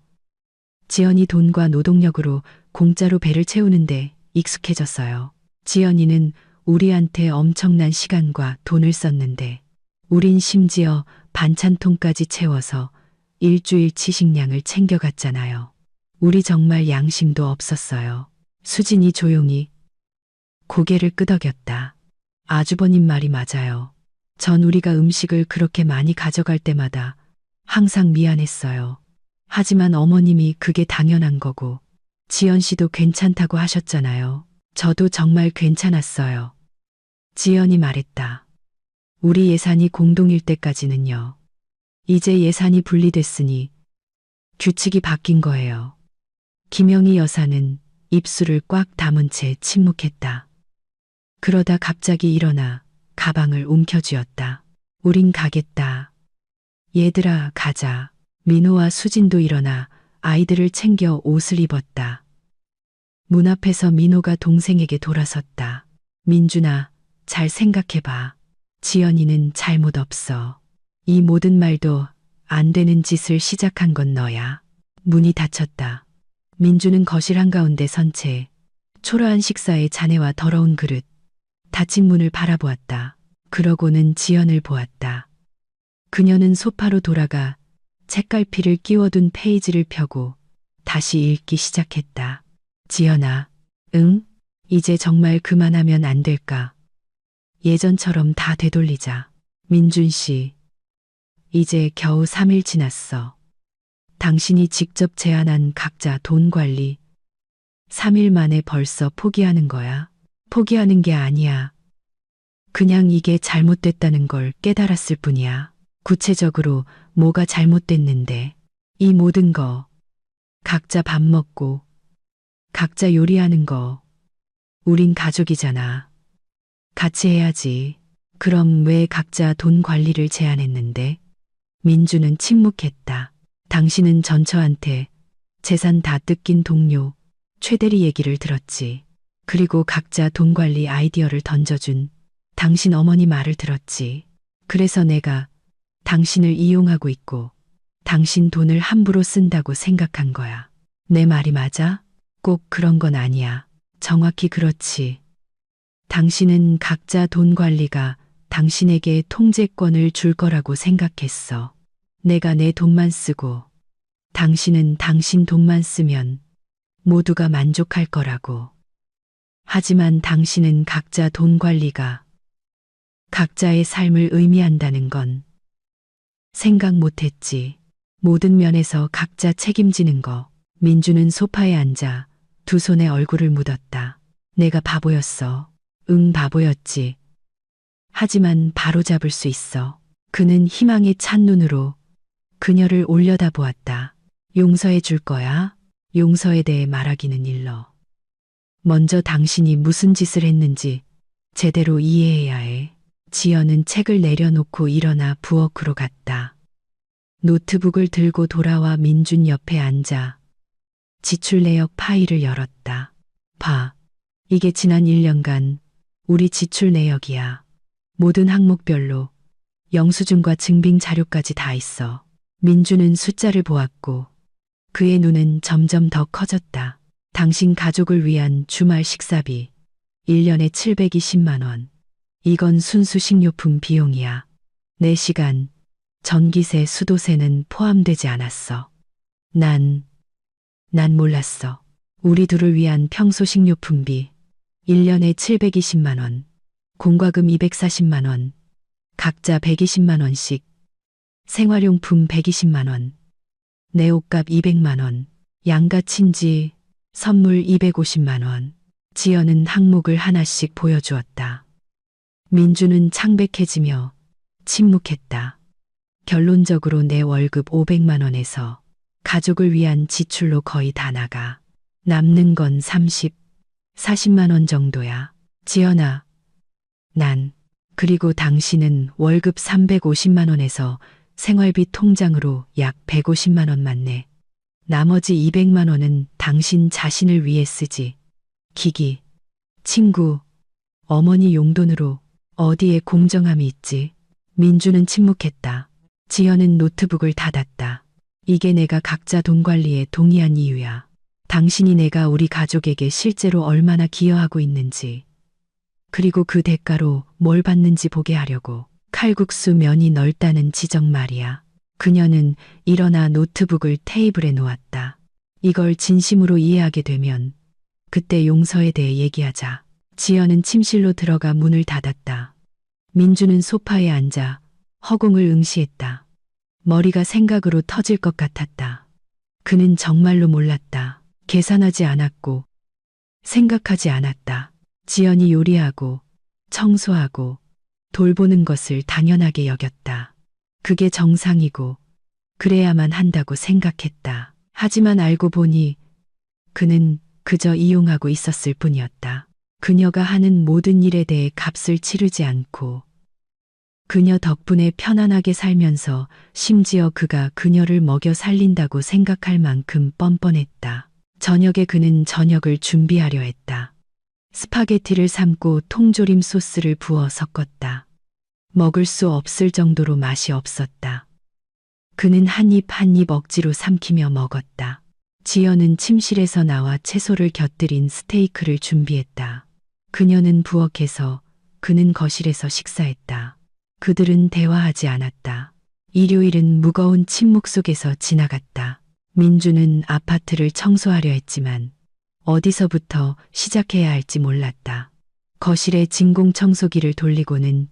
지연이 돈과 노동력으로 공짜로 배를 채우는데 익숙해졌어요. 지연이는 우리한테 엄청난 시간과 돈을 썼는데 우린 심지어 반찬통까지 채워서 일주일치 식량을 챙겨갔잖아요. 우리 정말 양심도 없었어요. 수진이 조용히 고개를 끄덕였다. 아주버님 말이 맞아요. 전 우리가 음식을 그렇게 많이 가져갈 때마다 항상 미안했어요. 하지만 어머님이 그게 당연한 거고 지연 씨도 괜찮다고 하셨잖아요. 저도 정말 괜찮았어요. 지연이 말했다. 우리 예산이 공동일 때까지는요. 이제 예산이 분리됐으니 규칙이 바뀐 거예요. 김영희 여사는 입술을 꽉 다문 채 침묵했다. 그러다 갑자기 일어나 가방을 움켜쥐었다. 우린 가겠다. 얘들아, 가자. 민호와 수진도 일어나 아이들을 챙겨 옷을 입었다. 문 앞에서 민호가 동생에게 돌아섰다. 민준아, 잘 생각해봐. 지연이는 잘못 없어. 이 모든 말도 안 되는 짓을 시작한 건 너야. 문이 닫혔다. 민주는 거실 한가운데 선 채 초라한 식사에 잔해와 더러운 그릇, 닫힌 문을 바라보았다. 그러고는 지연을 보았다. 그녀는 소파로 돌아가 책갈피를 끼워둔 페이지를 펴고 다시 읽기 시작했다. 지연아, 응? 이제 정말 그만하면 안 될까? 예전처럼 다 되돌리자. 민준 씨, 이제 겨우 3일 지났어. 당신이 직접 제안한 각자 돈 관리. 3일 만에 벌써 포기하는 거야? 포기하는 게 아니야. 그냥 이게 잘못됐다는 걸 깨달았을 뿐이야. 구체적으로 뭐가 잘못됐는데? 이 모든 거, 각자 밥 먹고, 각자 요리하는 거, 우린 가족이잖아. 같이 해야지. 그럼 왜 각자 돈 관리를 제안했는데? 민주는 침묵했다. 당신은 전처한테 재산 다 뜯긴 동료, 최대리 얘기를 들었지. 그리고 각자 돈 관리 아이디어를 던져준 당신 어머니 말을 들었지. 그래서 내가 당신을 이용하고 있고 당신 돈을 함부로 쓴다고 생각한 거야. 내 말이 맞아? 꼭 그런 건 아니야. 정확히 그렇지. 당신은 각자 돈 관리가 당신에게 통제권을 줄 거라고 생각했어. 내가 내 돈만 쓰고 당신은 당신 돈만 쓰면 모두가 만족할 거라고. 하지만 당신은 각자 돈 관리가 각자의 삶을 의미한다는 건 생각 못했지. 모든 면에서 각자 책임지는 거. 민주는 소파에 앉아 두 손에 얼굴을 묻었다. 내가 바보였어. 응, 바보였지. 하지만 바로잡을 수 있어. 그는 희망에 찬 눈으로 그녀를 올려다보았다. 용서해 줄 거야? 용서에 대해 말하기는 일러. 먼저 당신이 무슨 짓을 했는지 제대로 이해해야 해. 지연은 책을 내려놓고 일어나 부엌으로 갔다. 노트북을 들고 돌아와 민준 옆에 앉아 지출 내역 파일을 열었다. 봐. 이게 지난 1년간 우리 지출 내역이야. 모든 항목별로 영수증과 증빙 자료까지 다 있어. 민주는 숫자를 보았고 그의 눈은 점점 더 커졌다. 당신 가족을 위한 주말 식사비 1년에 720만 원. 이건 순수 식료품 비용이야. 내 시간, 전기세, 수도세는 포함되지 않았어. 난 몰랐어. 우리 둘을 위한 평소 식료품비 1년에 720만 원, 공과금 240만 원, 각자 120만 원씩, 생활용품 120만 원, 내 옷값 200만 원, 양가 친지 선물 250만 원. 지연은 항목을 하나씩 보여주었다. 민주는 창백해지며 침묵했다. 결론적으로 내 월급 500만 원에서 가족을 위한 지출로 거의 다 나가. 남는 건 40만 원 정도야. 지연아, 그리고 당신은 월급 350만 원에서 생활비 통장으로 약 150만 원만 내. 나머지 200만 원은 당신 자신을 위해 쓰지. 기기, 친구, 어머니 용돈으로. 어디에 공정함이 있지? 민주는 침묵했다. 지연은 노트북을 닫았다. 이게 내가 각자 돈 관리에 동의한 이유야. 당신이 내가 우리 가족에게 실제로 얼마나 기여하고 있는지, 그리고 그 대가로 뭘 받는지 보게 하려고. 칼국수 면이 넓다는 지적 말이야. 그녀는 일어나 노트북을 테이블에 놓았다. 이걸 진심으로 이해하게 되면 그때 용서에 대해 얘기하자. 지연은 침실로 들어가 문을 닫았다. 민주는 소파에 앉아 허공을 응시했다. 머리가 생각으로 터질 것 같았다. 그는 정말로 몰랐다. 계산하지 않았고 생각하지 않았다. 지연이 요리하고 청소하고 돌보는 것을 당연하게 여겼다. 그게 정상이고 그래야만 한다고 생각했다. 하지만 알고 보니 그는 그저 이용하고 있었을 뿐이었다. 그녀가 하는 모든 일에 대해 값을 치르지 않고 그녀 덕분에 편안하게 살면서 심지어 그가 그녀를 먹여 살린다고 생각할 만큼 뻔뻔했다. 저녁에 그는 저녁을 준비하려 했다. 스파게티를 삶고 통조림 소스를 부어 섞었다. 먹을 수 없을 정도로 맛이 없었다. 그는 한 입 한 입 억지로 삼키며 먹었다. 지연은 침실에서 나와 채소를 곁들인 스테이크를 준비했다. 그녀는 부엌에서, 그는 거실에서 식사했다. 그들은 대화하지 않았다. 일요일은 무거운 침묵 속에서 지나갔다. 민주는 아파트를 청소하려 했지만 어디서부터 시작해야 할지 몰랐다. 거실에 진공 청소기를 돌리고는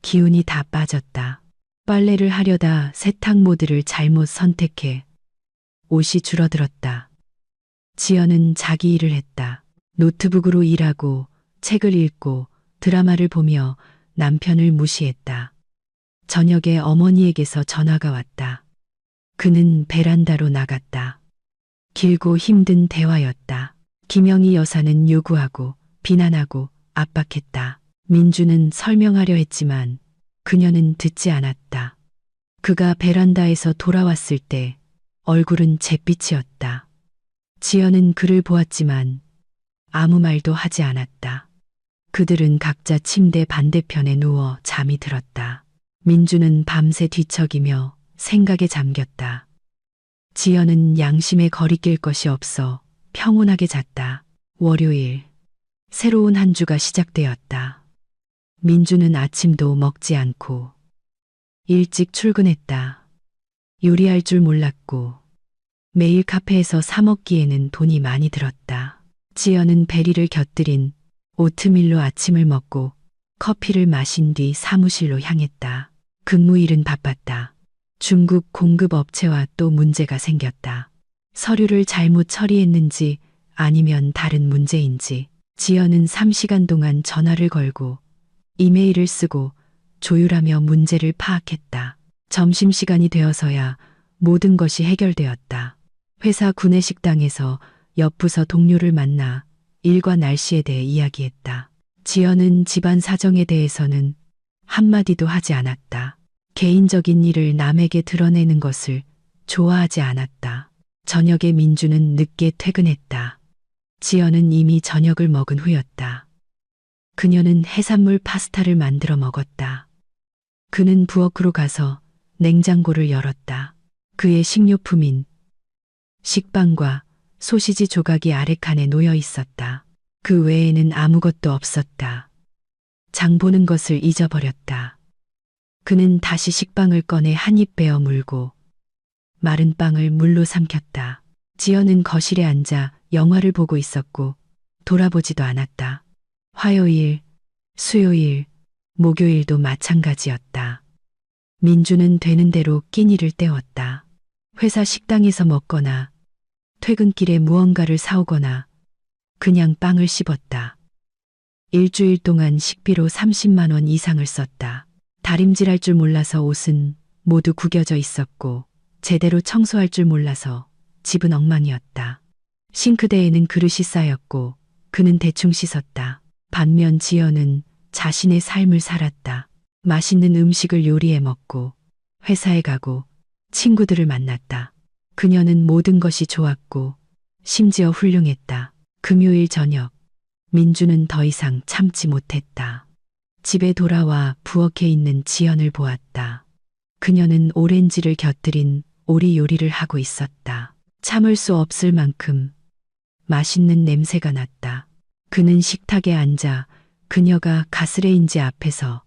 기운이 다 빠졌다. 빨래를 하려다 세탁 모드를 잘못 선택해 옷이 줄어들었다. 지연은 자기 일을 했다. 노트북으로 일하고 책을 읽고 드라마를 보며 남편을 무시했다. 저녁에 어머니에게서 전화가 왔다. 그는 베란다로 나갔다. 길고 힘든 대화였다. 김영희 여사는 요구하고 비난하고 압박했다. 민주는 설명하려 했지만 그녀는 듣지 않았다. 그가 베란다에서 돌아왔을 때 얼굴은 잿빛이었다. 지연은 그를 보았지만 아무 말도 하지 않았다. 그들은 각자 침대 반대편에 누워 잠이 들었다. 민주는 밤새 뒤척이며 생각에 잠겼다. 지연은 양심에 거리낄 것이 없어 평온하게 잤다. 월요일, 새로운 한 주가 시작되었다. 민주는 아침도 먹지 않고 일찍 출근했다. 요리할 줄 몰랐고 매일 카페에서 사 먹기에는 돈이 많이 들었다. 지연은 베리를 곁들인 오트밀로 아침을 먹고 커피를 마신 뒤 사무실로 향했다. 근무일은 바빴다. 중국 공급 업체와 또 문제가 생겼다. 서류를 잘못 처리했는지 아니면 다른 문제인지 지연은 3시간 동안 전화를 걸고 이메일을 쓰고 조율하며 문제를 파악했다. 점심시간이 되어서야 모든 것이 해결되었다. 회사 구내식당에서 옆 부서 동료를 만나 일과 날씨에 대해 이야기했다. 지연은 집안 사정에 대해서는 한마디도 하지 않았다. 개인적인 일을 남에게 드러내는 것을 좋아하지 않았다. 저녁에 민주는 늦게 퇴근했다. 지연은 이미 저녁을 먹은 후였다. 그녀는 해산물 파스타를 만들어 먹었다. 그는 부엌으로 가서 냉장고를 열었다. 그의 식료품인 식빵과 소시지 조각이 아래칸에 놓여 있었다. 그 외에는 아무것도 없었다. 장 보는 것을 잊어버렸다. 그는 다시 식빵을 꺼내 한 입 베어 물고 마른 빵을 물로 삼켰다. 지연은 거실에 앉아 영화를 보고 있었고 돌아보지도 않았다. 화요일, 수요일, 목요일도 마찬가지였다. 민주는 되는 대로 끼니를 때웠다. 회사 식당에서 먹거나 퇴근길에 무언가를 사오거나 그냥 빵을 씹었다. 일주일 동안 식비로 30만 원 이상을 썼다. 다림질할 줄 몰라서 옷은 모두 구겨져 있었고 제대로 청소할 줄 몰라서 집은 엉망이었다. 싱크대에는 그릇이 쌓였고 그는 대충 씻었다. 반면 지연은 자신의 삶을 살았다. 맛있는 음식을 요리해 먹고 회사에 가고 친구들을 만났다. 그녀는 모든 것이 좋았고 심지어 훌륭했다. 금요일 저녁, 민주는 더 이상 참지 못했다. 집에 돌아와 부엌에 있는 지연을 보았다. 그녀는 오렌지를 곁들인 오리 요리를 하고 있었다. 참을 수 없을 만큼 맛있는 냄새가 났다. 그는 식탁에 앉아 그녀가 가스레인지 앞에서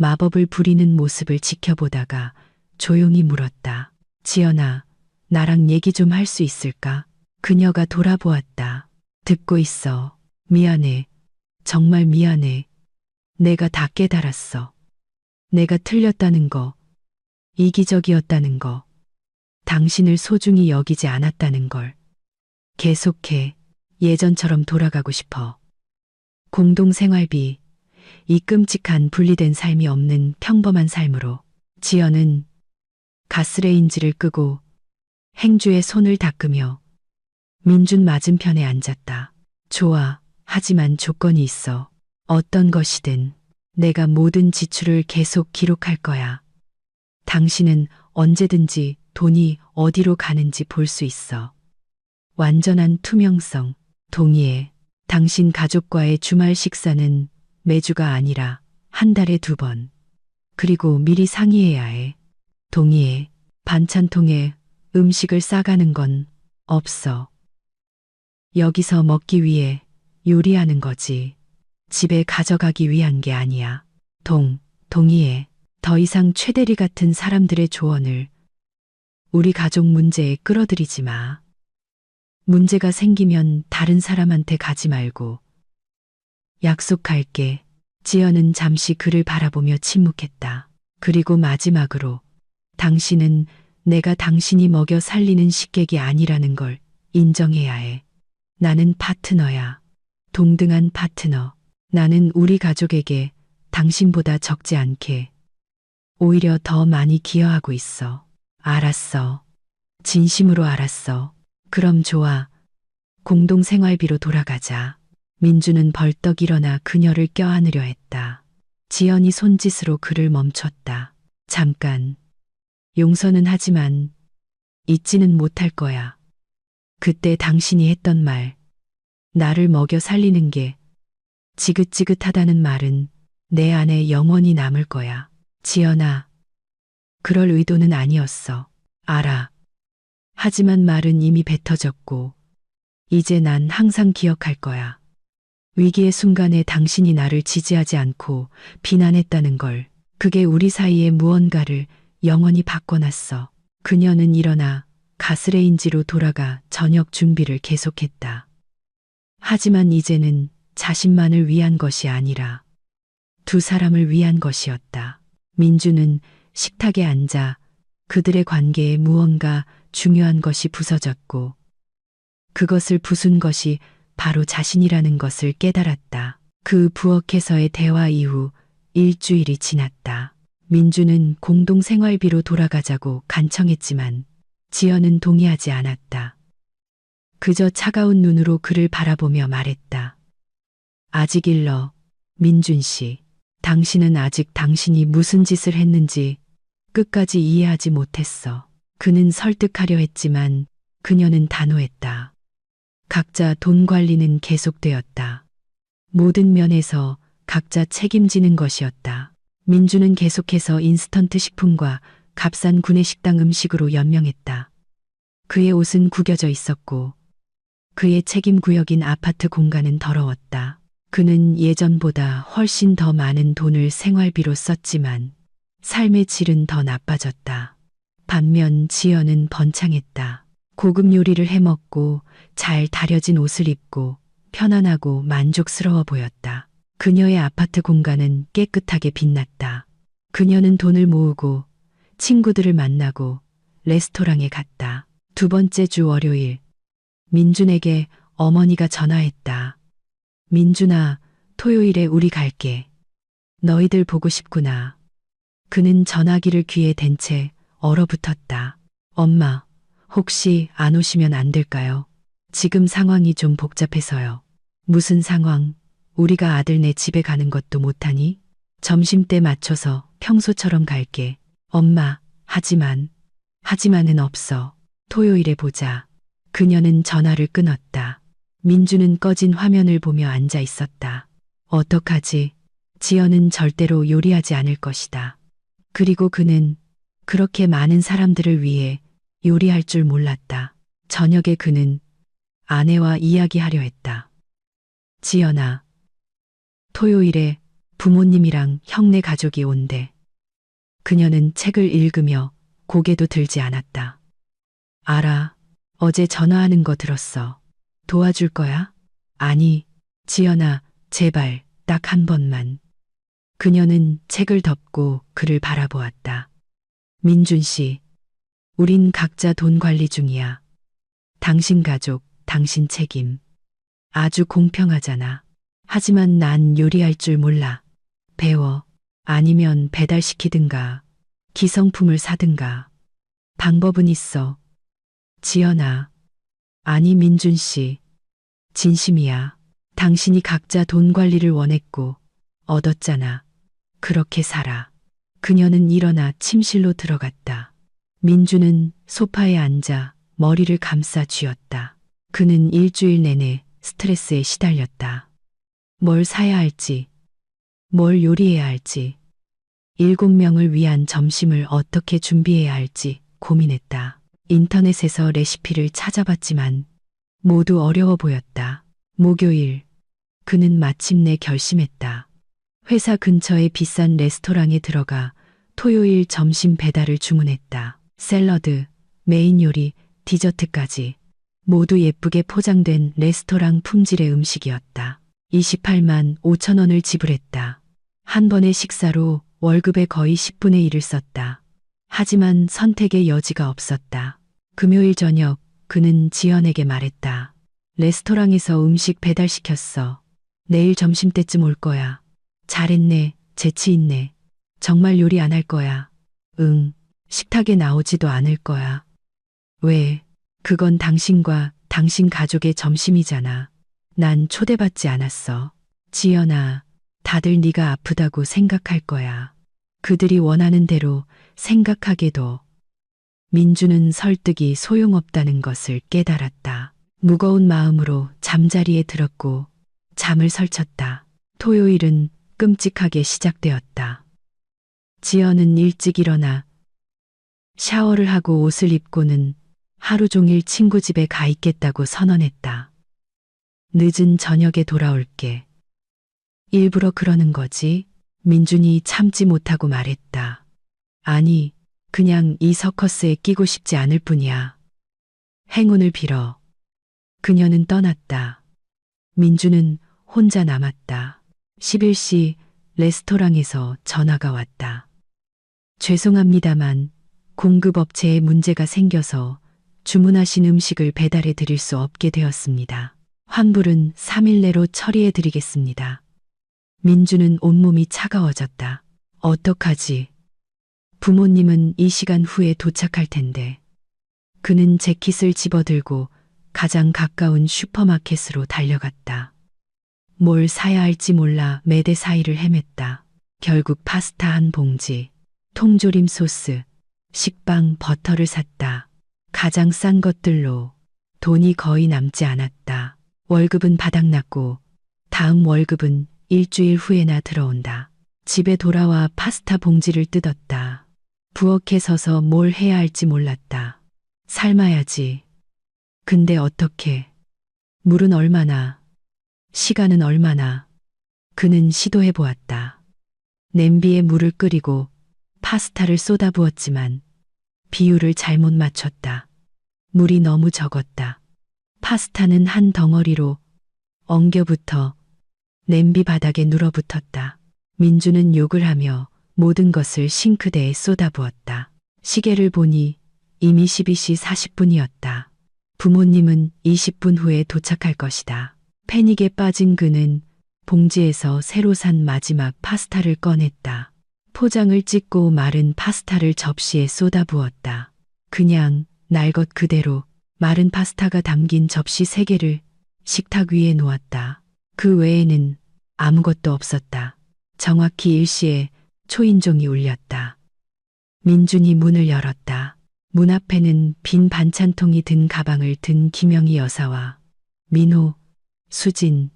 마법을 부리는 모습을 지켜보다가 조용히 물었다. 지연아, 나랑 얘기 좀 할 수 있을까? 그녀가 돌아보았다. 듣고 있어. 미안해. 정말 미안해. 내가 다 깨달았어. 내가 틀렸다는 거, 이기적이었다는 거, 당신을 소중히 여기지 않았다는 걸. 계속해. 예전처럼 돌아가고 싶어. 공동생활비, 이 끔찍한 분리된 삶이 없는 평범한 삶으로. 지연은 가스레인지를 끄고 행주에 손을 닦으며 민준 맞은편에 앉았다. 좋아. 하지만 조건이 있어. 어떤 것이든 내가 모든 지출을 계속 기록할 거야. 당신은 언제든지 돈이 어디로 가는지 볼 수 있어. 완전한 투명성. 동의해. 당신 가족과의 주말 식사는 매주가 아니라 한 달에 2번. 그리고 미리 상의해야 해. 동의해. 반찬통에 음식을 싸가는 건 없어. 여기서 먹기 위해 요리하는 거지. 집에 가져가기 위한 게 아니야. 동의해. 더 이상 최대리 같은 사람들의 조언을 우리 가족 문제에 끌어들이지 마. 문제가 생기면 다른 사람한테 가지 말고. 약속할게. 지연은 잠시 그를 바라보며 침묵했다. 그리고 마지막으로 당신은 내가 당신이 먹여 살리는 식객이 아니라는 걸 인정해야 해. 나는 파트너야. 동등한 파트너. 나는 우리 가족에게 당신보다 적지 않게 오히려 더 많이 기여하고 있어. 알았어. 진심으로 알았어. 그럼 좋아. 공동생활비로 돌아가자. 민주는 벌떡 일어나 그녀를 껴안으려 했다. 지연이 손짓으로 그를 멈췄다. 잠깐. 용서는 하지만 잊지는 못할 거야. 그때 당신이 했던 말. 나를 먹여 살리는 게 지긋지긋하다는 말은 내 안에 영원히 남을 거야. 지연아. 그럴 의도는 아니었어. 알아. 하지만 말은 이미 뱉어졌고 이제 난 항상 기억할 거야. 위기의 순간에 당신이 나를 지지하지 않고 비난했다는 걸. 그게 우리 사이의 무언가를 영원히 바꿔놨어. 그녀는 일어나 가스레인지로 돌아가 저녁 준비를 계속했다. 하지만 이제는 자신만을 위한 것이 아니라 2 사람을 위한 것이었다. 민주는 식탁에 앉아 그들의 관계에 무언가 중요한 것이 부서졌고 그것을 부순 것이 바로 자신이라는 것을 깨달았다. 그 부엌에서의 대화 이후 일주일이 지났다. 민주는 공동생활비로 돌아가자고 간청했지만 지연은 동의하지 않았다. 그저 차가운 눈으로 그를 바라보며 말했다. 아직 일러, 민준 씨. 당신은 아직 당신이 무슨 짓을 했는지 끝까지 이해하지 못했어. 그는 설득하려 했지만 그녀는 단호했다. 각자 돈 관리는 계속되었다. 모든 면에서 각자 책임지는 것이었다. 민주는 계속해서 인스턴트 식품과 값싼 구내식당 음식으로 연명했다. 그의 옷은 구겨져 있었고 그의 책임 구역인 아파트 공간은 더러웠다. 그는 예전보다 훨씬 더 많은 돈을 생활비로 썼지만 삶의 질은 더 나빠졌다. 반면 지연은 번창했다. 고급 요리를 해먹고 잘 다려진 옷을 입고 편안하고 만족스러워 보였다. 그녀의 아파트 공간은 깨끗하게 빛났다. 그녀는 돈을 모으고 친구들을 만나고 레스토랑에 갔다. 2번째 주 월요일. 민준에게 어머니가 전화했다. 민준아, 토요일에 우리 갈게. 너희들 보고 싶구나. 그는 전화기를 귀에 댄 채 얼어붙었다. 엄마, 혹시 안 오시면 안 될까요? 지금 상황이 좀 복잡해서요. 무슨 상황? 우리가 아들네 집에 가는 것도 못하니? 점심때 맞춰서 평소처럼 갈게. 엄마, 하지만은 없어. 토요일에 보자. 그녀는 전화를 끊었다. 민주는 꺼진 화면을 보며 앉아 있었다. 어떡하지? 지연은 절대로 요리하지 않을 것이다. 그리고 그는 그렇게 많은 사람들을 위해 요리할 줄 몰랐다. 저녁에 그는 아내와 이야기하려 했다. 지연아, 토요일에 부모님이랑 형네 가족이 온대. 그녀는 책을 읽으며 고개도 들지 않았다. 알아. 어제 전화하는 거 들었어. 도와줄 거야? 아니, 지연아, 제발, 딱 한 번만. 그녀는 책을 덮고 그를 바라보았다. 민준 씨, 우린 각자 돈 관리 중이야. 당신 가족, 당신 책임. 아주 공평하잖아. 하지만 난 요리할 줄 몰라. 배워. 아니면 배달시키든가, 기성품을 사든가. 방법은 있어. 지연아. 아니, 민준 씨. 진심이야. 당신이 각자 돈 관리를 원했고, 얻었잖아. 그렇게 살아. 그녀는 일어나 침실로 들어갔다. 민주는 소파에 앉아 머리를 감싸 쥐었다. 그는 일주일 내내 스트레스에 시달렸다. 뭘 사야 할지, 뭘 요리해야 할지, 7명을 위한 점심을 어떻게 준비해야 할지 고민했다. 인터넷에서 레시피를 찾아봤지만 모두 어려워 보였다. 목요일, 그는 마침내 결심했다. 회사 근처의 비싼 레스토랑에 들어가 토요일 점심 배달을 주문했다. 샐러드, 메인 요리, 디저트까지 모두 예쁘게 포장된 레스토랑 품질의 음식이었다. 28만 5천 원을 지불했다. 한 번의 식사로 월급의 거의 10분의 1을 썼다. 하지만 선택의 여지가 없었다. 금요일 저녁 그는 지연에게 말했다. 레스토랑에서 음식 배달시켰어. 내일 점심때쯤 올 거야. 잘했네. 재치 있네. 정말 요리 안 할 거야. 응. 식탁에 나오지도 않을 거야. 왜? 그건 당신과 당신 가족의 점심이잖아. 난 초대받지 않았어. 지연아, 다들 네가 아프다고 생각할 거야. 그들이 원하는 대로 생각하게도. 민주는 설득이 소용없다는 것을 깨달았다. 무거운 마음으로 잠자리에 들었고 잠을 설쳤다. 토요일은 끔찍하게 시작되었다. 지연은 일찍 일어나 샤워를 하고 옷을 입고는 하루 종일 친구 집에 가 있겠다고 선언했다. 늦은 저녁에 돌아올게. 일부러 그러는 거지? 민준이 참지 못하고 말했다. 아니, 그냥 이 서커스에 끼고 싶지 않을 뿐이야. 행운을 빌어. 그녀는 떠났다. 민주는 혼자 남았다. 11시 레스토랑에서 전화가 왔다. 죄송합니다만 공급업체에 문제가 생겨서 주문하신 음식을 배달해 드릴 수 없게 되었습니다. 환불은 3일 내로 처리해 드리겠습니다. 민주는 온몸이 차가워졌다. 어떡하지? 부모님은 이 시간 후에 도착할 텐데. 그는 재킷을 집어들고 가장 가까운 슈퍼마켓으로 달려갔다. 뭘 사야 할지 몰라 매대 사이를 헤맸다. 결국 파스타 한 봉지, 통조림 소스, 식빵, 버터를 샀다. 가장 싼 것들로 돈이 거의 남지 않았다. 월급은 바닥났고 다음 월급은 일주일 후에나 들어온다. 집에 돌아와 파스타 봉지를 뜯었다. 부엌에 서서 뭘 해야 할지 몰랐다. 삶아야지. 근데 어떻게? 물은 얼마나? 시간은 얼마나? 그는 시도해 보았다. 냄비에 물을 끓이고 파스타를 쏟아부었지만 비율을 잘못 맞췄다. 물이 너무 적었다. 파스타는 한 덩어리로 엉겨붙어 냄비 바닥에 눌어붙었다. 민주는 욕을 하며 모든 것을 싱크대에 쏟아부었다. 시계를 보니 이미 12시 40분이었다. 부모님은 20분 후에 도착할 것이다. 패닉에 빠진 그는 봉지에서 새로 산 마지막 파스타를 꺼냈다. 포장을 찢고 마른 파스타를 접시에 쏟아부었다. 그냥 날 것 그대로 마른 파스타가 담긴 접시 3개를 식탁 위에 놓았다. 그 외에는 아무것도 없었다. 정확히 일시에 초인종이 울렸다. 민준이 문을 열었다. 문 앞에는 빈 반찬통이 든 가방을 든 김영희 여사와 민호, 수진,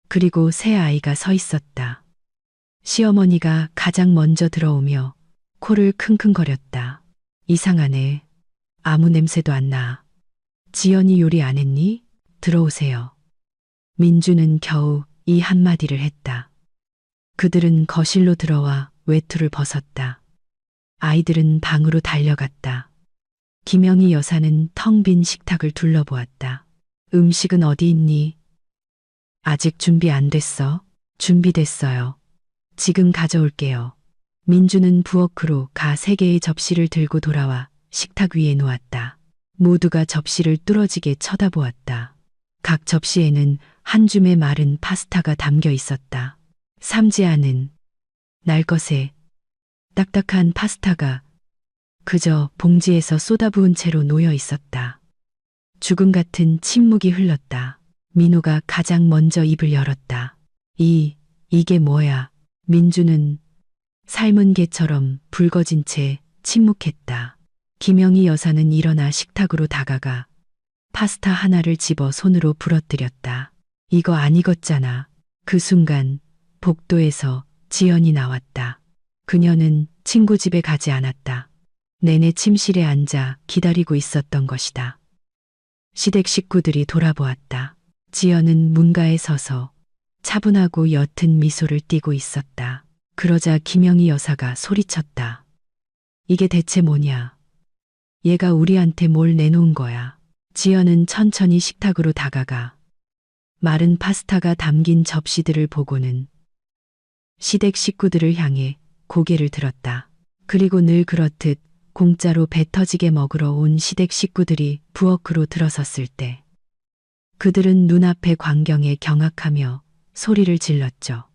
그리고 새 아이가 서 있었다. 시어머니가 가장 먼저 들어오며 코를 킁킁거렸다. 이상하네. 아무 냄새도 안 나. 지연이 요리 안 했니? 들어오세요. 민주는 겨우 이 한마디를 했다. 그들은 거실로 들어와 외투를 벗었다. 아이들은 방으로 달려갔다. 김영희 여사는 텅 빈 식탁을 둘러보았다. 음식은 어디 있니? 아직 준비 안 됐어? 준비됐어요. 지금 가져올게요. 민주는 부엌으로 가 3개의 접시를 들고 돌아와 식탁 위에 놓았다. 모두가 접시를 뚫어지게 쳐다보았다. 각 접시에는 한 줌의 마른 파스타가 담겨 있었다. 삶지 않은 날것의 딱딱한 파스타가 그저 봉지에서 쏟아부은 채로 놓여 있었다. 죽음 같은 침묵이 흘렀다. 민호가 가장 먼저 입을 열었다. 이게 뭐야? 민주는 삶은 개처럼 붉어진 채 침묵했다. 김영희 여사는 일어나 식탁으로 다가가 파스타 하나를 집어 손으로 부러뜨렸다. 이거 안 익었잖아. 그 순간 복도에서 지연이 나왔다. 그녀는 친구 집에 가지 않았다. 내내 침실에 앉아 기다리고 있었던 것이다. 시댁 식구들이 돌아보았다. 지연은 문가에 서서 차분하고 옅은 미소를 띠고 있었다. 그러자 김영희 여사가 소리쳤다. 이게 대체 뭐냐? 얘가 우리한테 뭘 내놓은 거야. 지연은 천천히 식탁으로 다가가 마른 파스타가 담긴 접시들을 보고는 시댁 식구들을 향해 고개를 들었다. 그리고 늘 그렇듯 공짜로 배 터지게 먹으러 온 시댁 식구들이 부엌으로 들어섰을 때 그들은 눈앞의 광경에 경악하며 소리를 질렀죠.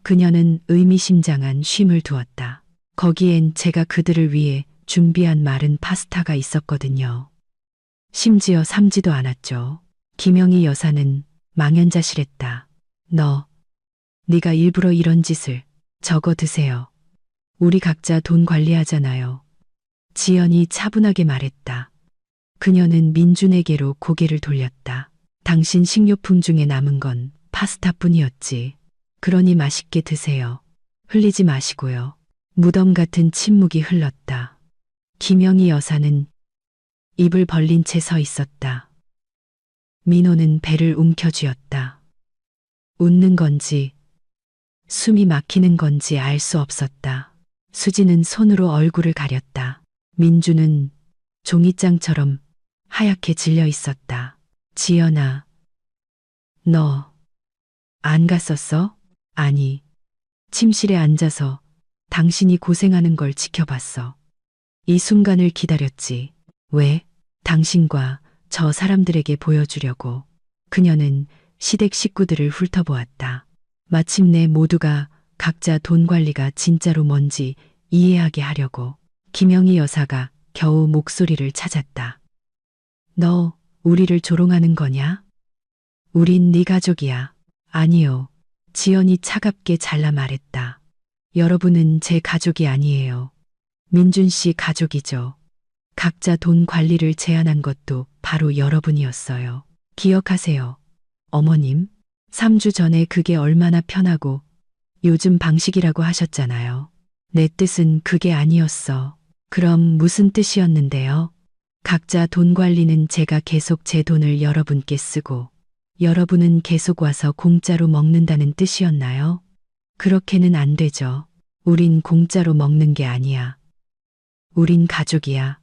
그녀는 의미심장한 쉼을 두었다. 거기엔 제가 그들을 위해 준비한 마른 파스타가 있었거든요. 심지어 삶지도 않았죠. 김영희 여사는 망연자실했다. 네가 일부러 이런 짓을. 저거 드세요. 우리 각자 돈 관리하잖아요. 지연이 차분하게 말했다. 그녀는 민준에게로 고개를 돌렸다. 당신 식료품 중에 남은 건 파스타뿐이었지. 그러니 맛있게 드세요. 흘리지 마시고요. 무덤 같은 침묵이 흘렀다. 김영희 여사는 입을 벌린 채 서 있었다. 민호는 배를 움켜쥐었다. 웃는 건지 숨이 막히는 건지 알 수 없었다. 수지는 손으로 얼굴을 가렸다. 민주는 종이장처럼 하얗게 질려 있었다. 지연아, 너 안 갔었어? 아니, 침실에 앉아서 당신이 고생하는 걸 지켜봤어. 이 순간을 기다렸지. 왜? 당신과 저 사람들에게 보여주려고. 그녀는 시댁 식구들을 훑어보았다. 마침내 모두가 각자 돈 관리가 진짜로 뭔지 이해하게 하려고. 김영희 여사가 겨우 목소리를 찾았다. 너 우리를 조롱하는 거냐? 우린 네 가족이야. 아니요. 지연이 차갑게 잘라 말했다. 여러분은 제 가족이 아니에요. 민준 씨 가족이죠. 각자 돈 관리를 제안한 것도 바로 여러분이었어요. 기억하세요. 어머님, 3주 전에 그게 얼마나 편하고 요즘 방식이라고 하셨잖아요. 내 뜻은 그게 아니었어. 그럼 무슨 뜻이었는데요? 각자 돈 관리는 제가 계속 제 돈을 여러분께 쓰고 여러분은 계속 와서 공짜로 먹는다는 뜻이었나요? 그렇게는 안 되죠. 우린 공짜로 먹는 게 아니야. 우린 가족이야.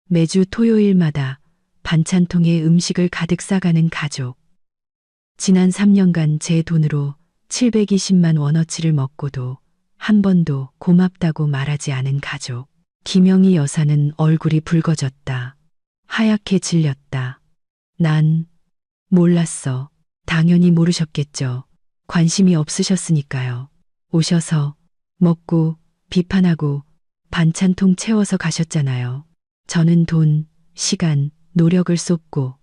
매주 토요일마다 반찬통에 음식을 가득 싸가는 가족. 지난 3년간 제 돈으로 720만 원어치를 먹고도 한 번도 고맙다고 말하지 않은 가족. 김영희 여사는 얼굴이 붉어졌다. 하얗게 질렸다. 난 몰랐어. 당연히 모르셨겠죠. 관심이 없으셨으니까요. 오셔서 먹고 비판하고 반찬통 채워서 가셨잖아요. 저는 돈, 시간, 노력을 쏟고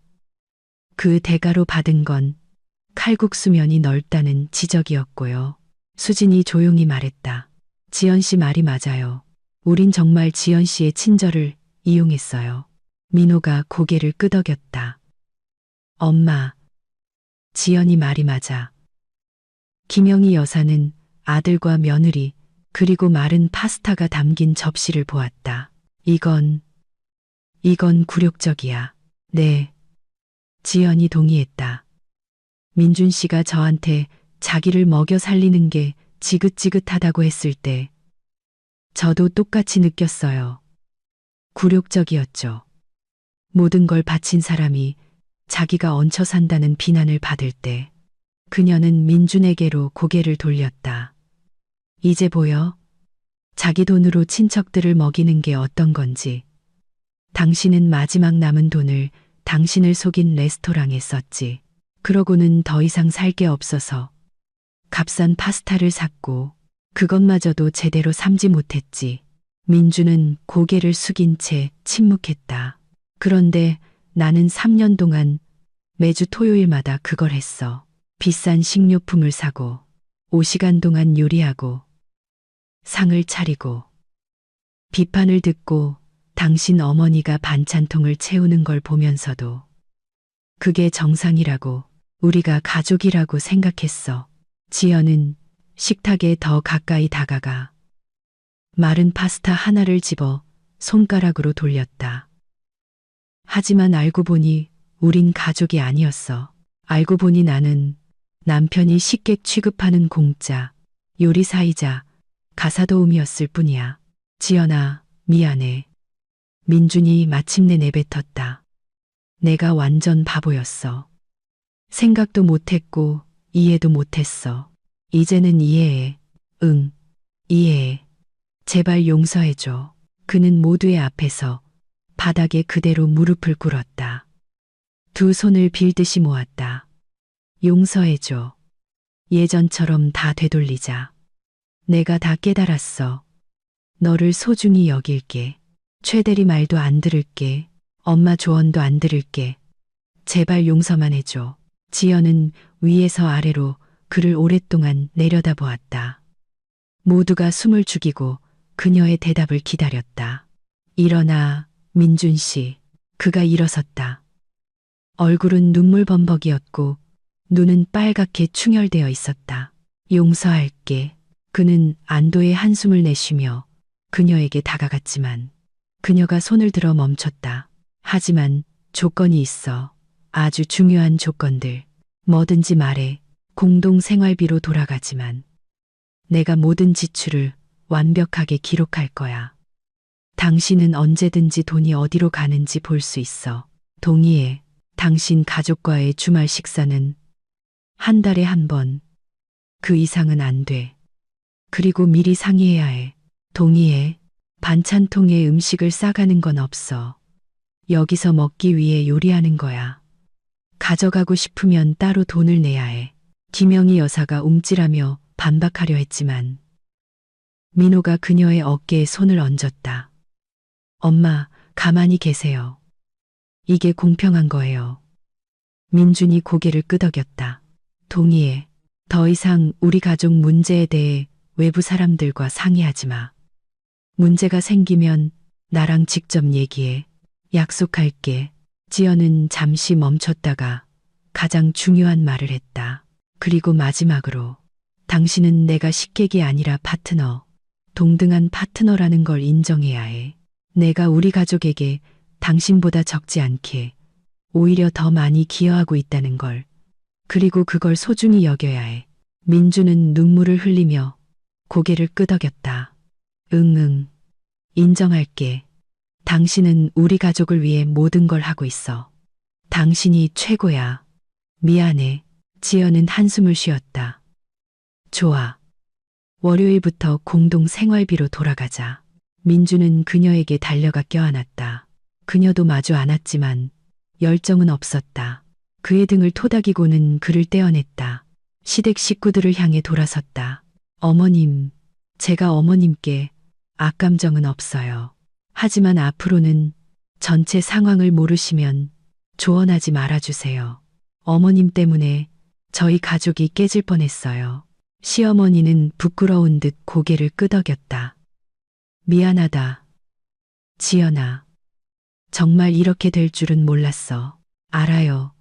그 대가로 받은 건 칼국수면이 넓다는 지적이었고요. 수진이 조용히 말했다. 지연 씨 말이 맞아요. 우린 정말 지연 씨의 친절을 이용했어요. 민호가 고개를 끄덕였다. 엄마, 지연이 말이 맞아. 김영희 여사는 아들과 며느리 그리고 마른 파스타가 담긴 접시를 보았다. 이건 굴욕적이야. 네. 지연이 동의했다. 민준 씨가 저한테 자기를 먹여 살리는 게 지긋지긋하다고 했을 때 저도 똑같이 느꼈어요. 굴욕적이었죠. 모든 걸 바친 사람이 자기가 얹혀 산다는 비난을 받을 때 그녀는 민준에게로 고개를 돌렸다. 이제 보여? 자기 돈으로 친척들을 먹이는 게 어떤 건지. 당신은 마지막 남은 돈을 당신을 속인 레스토랑에 썼지. 그러고는 더 이상 살 게 없어서 값싼 파스타를 샀고 그것마저도 제대로 삼지 못했지. 민주는 고개를 숙인 채 침묵했다. 그런데 나는 3년 동안 매주 토요일마다 그걸 했어. 비싼 식료품을 사고 5시간 동안 요리하고 상을 차리고 비판을 듣고 당신 어머니가 반찬통을 채우는 걸 보면서도 그게 정상이라고 우리가 가족이라고 생각했어. 지연은 식탁에 더 가까이 다가가 마른 파스타 하나를 집어 손가락으로 돌렸다. 하지만 알고 보니 우린 가족이 아니었어. 알고 보니 나는 남편이 식객 취급하는 공짜 요리사이자 가사도우미였을 뿐이야. 지연아, 미안해. 민준이 마침내 내뱉었다. 내가 완전 바보였어. 생각도 못했고 이해도 못했어. 이제는 이해해. 응, 이해해. 제발 용서해줘. 그는 모두의 앞에서 바닥에 그대로 무릎을 꿇었다. 두 손을 빌듯이 모았다. 용서해줘. 예전처럼 다 되돌리자. 내가 다 깨달았어. 너를 소중히 여길게. 최대리 말도 안 들을게. 엄마 조언도 안 들을게. 제발 용서만 해줘. 지연은 위에서 아래로 그를 오랫동안 내려다보았다. 모두가 숨을 죽이고 그녀의 대답을 기다렸다. 일어나, 민준 씨. 그가 일어섰다. 얼굴은 눈물범벅이었고 눈은 빨갛게 충혈되어 있었다. 용서할게. 그는 안도의 한숨을 내쉬며 그녀에게 다가갔지만 그녀가 손을 들어 멈췄다. 하지만 조건이 있어. 아주 중요한 조건들. 뭐든지 말해. 공동 생활비로 돌아가지만 내가 모든 지출을 완벽하게 기록할 거야. 당신은 언제든지 돈이 어디로 가는지 볼 수 있어. 동의해. 당신 가족과의 주말 식사는 한 달에 한 번. 그 이상은 안 돼. 그리고 미리 상의해야 해. 동의해. 반찬통에 음식을 싸가는 건 없어. 여기서 먹기 위해 요리하는 거야. 가져가고 싶으면 따로 돈을 내야 해. 김영희 여사가 움찔하며 반박하려 했지만 민호가 그녀의 어깨에 손을 얹었다. 엄마, 가만히 계세요. 이게 공평한 거예요. 민준이 고개를 끄덕였다. 동의해. 더 이상 우리 가족 문제에 대해 외부 사람들과 상의하지 마. 문제가 생기면 나랑 직접 얘기해. 약속할게. 지연은 잠시 멈췄다가 가장 중요한 말을 했다. 그리고 마지막으로 당신은 내가 식객이 아니라 파트너, 동등한 파트너라는 걸 인정해야 해. 내가 우리 가족에게 당신보다 적지 않게 오히려 더 많이 기여하고 있다는 걸. 그리고 그걸 소중히 여겨야 해. 민주는 눈물을 흘리며 고개를 끄덕였다. 응, 인정할게. 당신은 우리 가족을 위해 모든 걸 하고 있어. 당신이 최고야. 미안해. 지연은 한숨을 쉬었다. 좋아. 월요일부터 공동 생활비로 돌아가자. 민주는 그녀에게 달려가 껴안았다. 그녀도 마주 않았지만 열정은 없었다. 그의 등을 토닥이고는 그를 떼어냈다. 시댁 식구들을 향해 돌아섰다. 어머님, 제가 어머님께 악감정은 없어요. 하지만 앞으로는 전체 상황을 모르시면 조언하지 말아주세요. 어머님 때문에 저희 가족이 깨질 뻔했어요. 시어머니는 부끄러운 듯 고개를 끄덕였다. 미안하다. 지연아. 정말 이렇게 될 줄은 몰랐어. 알아요.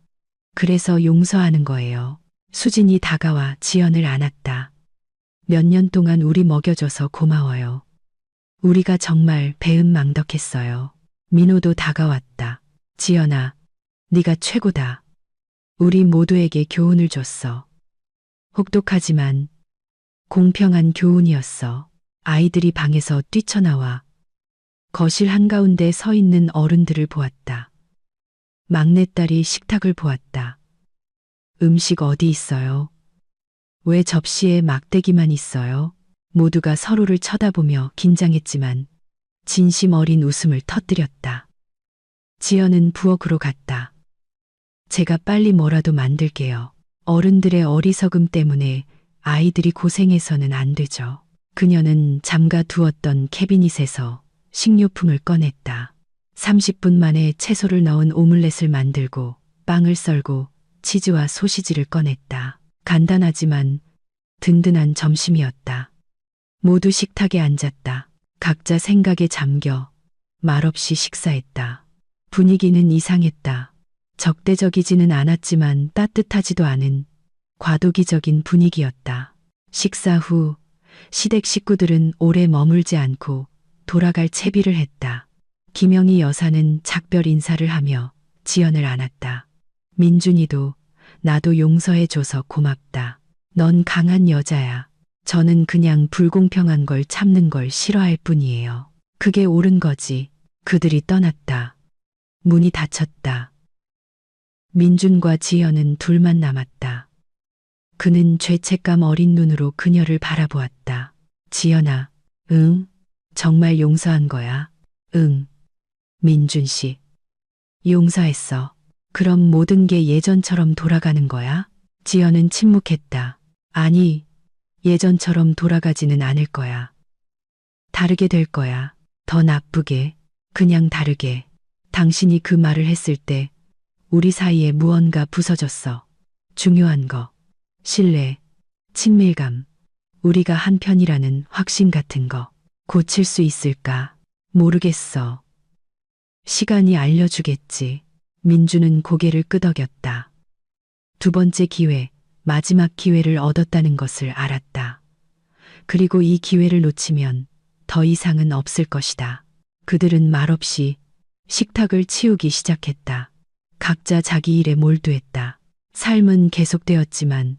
그래서 용서하는 거예요. 수진이 다가와 지연을 안았다. 몇 년 동안 우리 먹여줘서 고마워요. 우리가 정말 배은망덕했어요. 민호도 다가왔다. 지연아, 네가 최고다. 우리 모두에게 교훈을 줬어. 혹독하지만 공평한 교훈이었어. 아이들이 방에서 뛰쳐나와 거실 한가운데 서 있는 어른들을 보았다. 막내딸이 식탁을 보았다. 음식 어디 있어요? 왜 접시에 막대기만 있어요? 모두가 서로를 쳐다보며 긴장했지만 진심 어린 웃음을 터뜨렸다. 지연은 부엌으로 갔다. 제가 빨리 뭐라도 만들게요. 어른들의 어리석음 때문에 아이들이 고생해서는 안 되죠. 그녀는 잠가 두었던 캐비닛에서 식료품을 꺼냈다. 30분 만에 채소를 넣은 오믈렛을 만들고 빵을 썰고 치즈와 소시지를 꺼냈다. 간단하지만 든든한 점심이었다. 모두 식탁에 앉았다. 각자 생각에 잠겨 말없이 식사했다. 분위기는 이상했다. 적대적이지는 않았지만 따뜻하지도 않은 과도기적인 분위기였다. 식사 후 시댁 식구들은 오래 머물지 않고 돌아갈 채비를 했다. 김영희 여사는 작별 인사를 하며 지연을 안았다. 민준이도 나도 용서해줘서 고맙다. 넌 강한 여자야. 저는 그냥 불공평한 걸 참는 걸 싫어할 뿐이에요. 그게 옳은 거지. 그들이 떠났다. 문이 닫혔다. 민준과 지연은 둘만 남았다. 그는 죄책감 어린 눈으로 그녀를 바라보았다. 지연아, 응? 정말 용서한 거야? 응. 민준 씨. 용서했어. 그럼 모든 게 예전처럼 돌아가는 거야? 지연은 침묵했다. 아니, 예전처럼 돌아가지는 않을 거야. 다르게 될 거야. 더 나쁘게, 그냥 다르게. 당신이 그 말을 했을 때 우리 사이에 무언가 부서졌어. 중요한 거. 신뢰, 친밀감, 우리가 한 편이라는 확신 같은 거. 고칠 수 있을까? 모르겠어. 시간이 알려주겠지. 민주는 고개를 끄덕였다. 두 번째 기회, 마지막 기회를 얻었다는 것을 알았다. 그리고 이 기회를 놓치면 더 이상은 없을 것이다. 그들은 말없이 식탁을 치우기 시작했다. 각자 자기 일에 몰두했다. 삶은 계속되었지만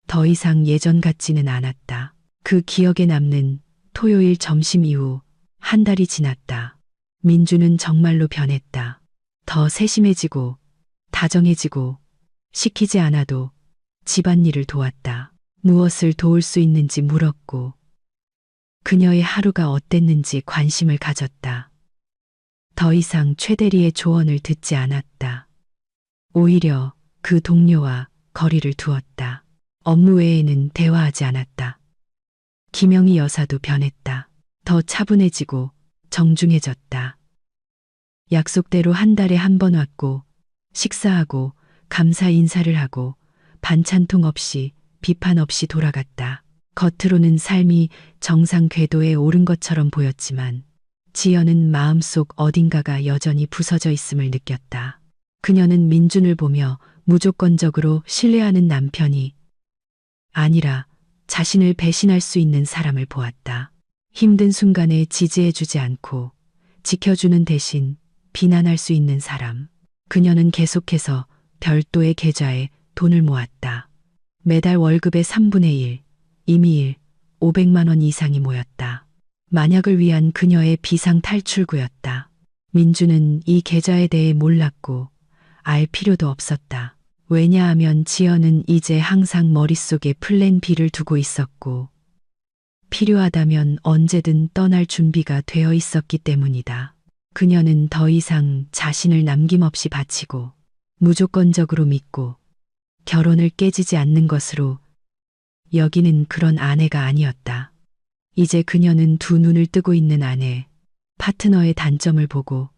더 이상 예전 같지는 않았다. 그 기억에 남는 토요일 점심 이후 한 달이 지났다. 민주는 정말로 변했다. 더 세심해지고 다정해지고 시키지 않아도 집안일을 도왔다. 무엇을 도울 수 있는지 물었고 그녀의 하루가 어땠는지 관심을 가졌다. 더 이상 최대리의 조언을 듣지 않았다. 오히려 그 동료와 거리를 두었다. 업무 외에는 대화하지 않았다. 김영희 여사도 변했다. 더 차분해지고 정중해졌다. 약속대로 한 달에 한 번 왔고 식사하고 감사 인사를 하고 반찬통 없이 비판 없이 돌아갔다. 겉으로는 삶이 정상 궤도에 오른 것처럼 보였지만 지연은 마음속 어딘가가 여전히 부서져 있음을 느꼈다. 그녀는 민준을 보며 무조건적으로 신뢰하는 남편이 아니라 자신을 배신할 수 있는 사람을 보았다. 힘든 순간에 지지해주지 않고 지켜주는 대신 비난할 수 있는 사람. 그녀는 계속해서 별도의 계좌에 돈을 모았다. 매달 월급의 3분의 1, 임의일 500만 원 이상이 모였다. 만약을 위한 그녀의 비상 탈출구였다. 민주는 이 계좌에 대해 몰랐고 알 필요도 없었다. 왜냐하면 지연은 이제 항상 머릿속에 플랜 B를 두고 있었고 필요하다면 언제든 떠날 준비가 되어 있었기 때문이다. 그녀는 더 이상 자신을 남김없이 바치고 무조건적으로 믿고 결혼을 깨지지 않는 것으로 여기는 그런 아내가 아니었다. 이제 그녀는 두 눈을 뜨고 있는 아내, 파트너의 단점을 보고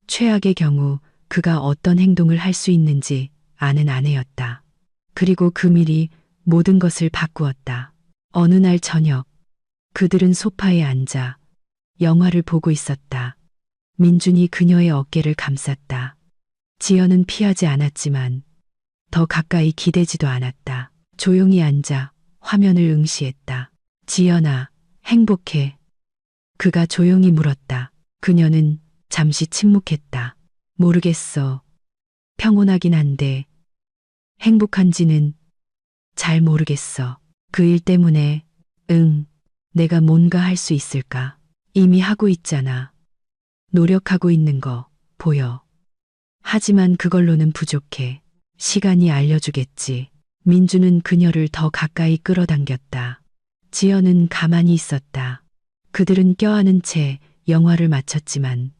최악의 경우 그가 어떤 행동을 할 수 있는지 아는 아내였다. 그리고 그 미리 모든 것을 바꾸었다. 어느 날 저녁, 그들은 소파에 앉아 영화를 보고 있었다. 민준이 그녀의 어깨를 감쌌다. 지연은 피하지 않았지만 더 가까이 기대지도 않았다. 조용히 앉아 화면을 응시했다. 지연아, 행복해. 그가 조용히 물었다. 그녀는 잠시 침묵했다. 모르겠어. 평온하긴 한데 행복한지는 잘 모르겠어. 그 일 때문에 응, 내가 뭔가 할 수 있을까? 이미 하고 있잖아. 노력하고 있는 거 보여. 하지만 그걸로는 부족해. 시간이 알려주겠지. 민주는 그녀를 더 가까이 끌어당겼다. 지연은 가만히 있었다. 그들은 껴안은 채 영화를 마쳤지만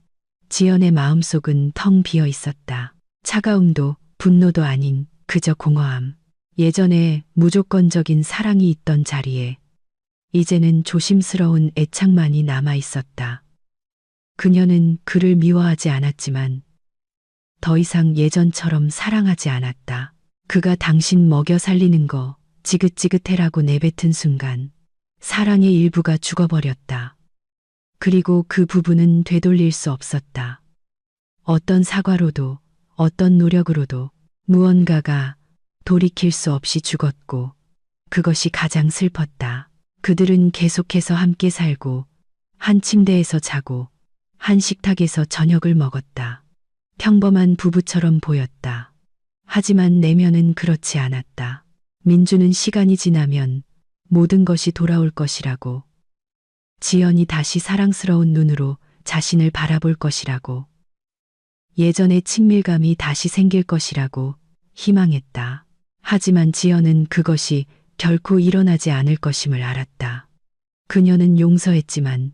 지연의 마음속은 텅 비어 있었다. 차가움도 분노도 아닌 그저 공허함. 예전에 무조건적인 사랑이 있던 자리에 이제는 조심스러운 애착만이 남아 있었다. 그녀는 그를 미워하지 않았지만 더 이상 예전처럼 사랑하지 않았다. 그가 당신 먹여 살리는 거 지긋지긋해라고 내뱉은 순간 사랑의 일부가 죽어버렸다. 그리고 그 부분은 되돌릴 수 없었다. 어떤 사과로도 어떤 노력으로도 무언가가 돌이킬 수 없이 죽었고 그것이 가장 슬펐다. 그들은 계속해서 함께 살고 한 침대에서 자고 한 식탁에서 저녁을 먹었다. 평범한 부부처럼 보였다. 하지만 내면은 그렇지 않았다. 민주는 시간이 지나면 모든 것이 돌아올 것이라고, 지연이 다시 사랑스러운 눈으로 자신을 바라볼 것이라고, 예전의 친밀감이 다시 생길 것이라고 희망했다. 하지만 지연은 그것이 결코 일어나지 않을 것임을 알았다. 그녀는 용서했지만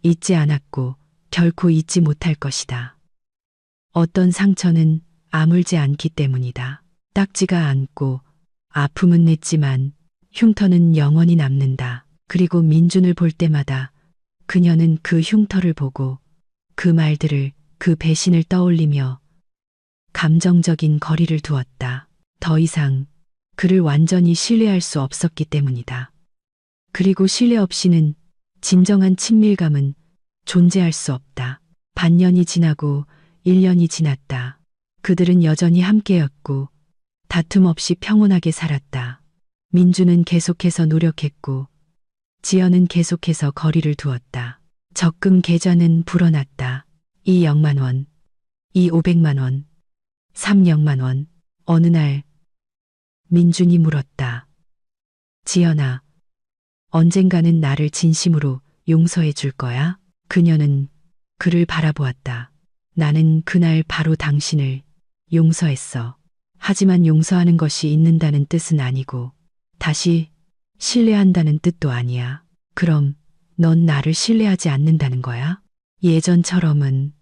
잊지 않았고 결코 잊지 못할 것이다. 어떤 상처는 아물지 않기 때문이다. 딱지가 않고 아픔은 냈지만 흉터는 영원히 남는다. 그리고 민준을 볼 때마다 그녀는 그 흉터를 보고 그 말들을, 그 배신을 떠올리며 감정적인 거리를 두었다. 더 이상 그를 완전히 신뢰할 수 없었기 때문이다. 그리고 신뢰 없이는 진정한 친밀감은 존재할 수 없다. 반년이 지나고 1년이 지났다. 그들은 여전히 함께였고 다툼 없이 평온하게 살았다. 민주는 계속해서 노력했고 지연은 계속해서 거리를 두었다. 적금 계좌는 불어났다. 이 0만 원, 이 500만 원, 300만 원. 어느 날 민준이 물었다. 지연아, 언젠가는 나를 진심으로 용서해 줄 거야? 그녀는 그를 바라보았다. 나는 그날 바로 당신을 용서했어. 하지만 용서하는 것이 잊는다는 뜻은 아니고 다시 신뢰한다는 뜻도 아니야. 그럼 넌 나를 신뢰하지 않는다는 거야? 예전처럼은.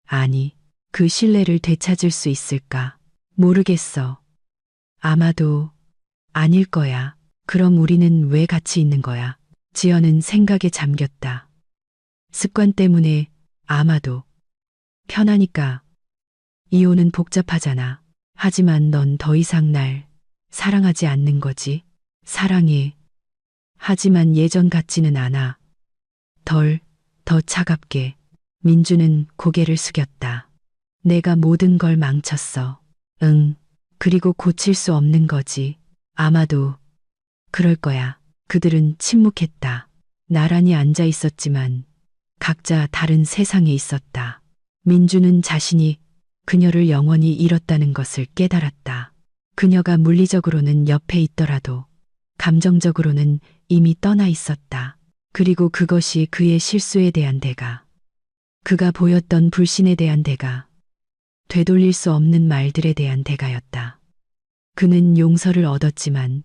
아니, 그 신뢰를 되찾을 수 있을까? 모르겠어. 아마도 아닐 거야. 그럼 우리는 왜 같이 있는 거야? 지연은 생각에 잠겼다. 습관 때문에. 아마도 편하니까. 이혼은 복잡하잖아. 하지만 넌 더 이상 날 사랑하지 않는 거지. 사랑해. 하지만 예전 같지는 않아. 더 차갑게. 민주는 고개를 숙였다. 내가 모든 걸 망쳤어. 응. 그리고 고칠 수 없는 거지. 아마도 그럴 거야. 그들은 침묵했다. 나란히 앉아 있었지만 각자 다른 세상에 있었다. 민주는 자신이 그녀를 영원히 잃었다는 것을 깨달았다. 그녀가 물리적으로는 옆에 있더라도 감정적으로는 이미 떠나 있었다. 그리고 그것이 그의 실수에 대한 대가, 그가 보였던 불신에 대한 대가, 되돌릴 수 없는 말들에 대한 대가였다. 그는 용서를 얻었지만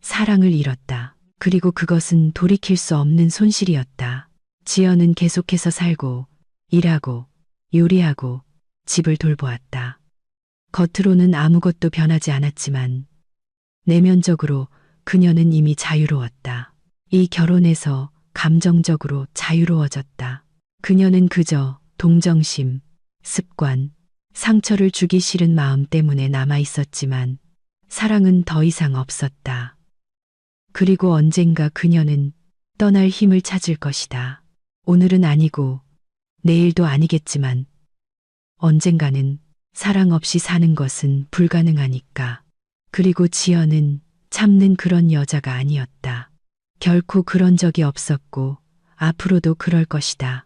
사랑을 잃었다. 그리고 그것은 돌이킬 수 없는 손실이었다. 지연은 계속해서 살고, 일하고, 요리하고, 집을 돌보았다. 겉으로는 아무것도 변하지 않았지만 내면적으로 그녀는 이미 자유로웠다. 이 결혼에서 감정적으로 자유로워졌다. 그녀는 그저 동정심, 습관, 상처를 주기 싫은 마음 때문에 남아 있었지만 사랑은 더 이상 없었다. 그리고 언젠가 그녀는 떠날 힘을 찾을 것이다. 오늘은 아니고 내일도 아니겠지만 언젠가는. 사랑 없이 사는 것은 불가능하니까. 그리고 지연은 참는 그런 여자가 아니었다. 결코 그런 적이 없었고 앞으로도 그럴 것이다.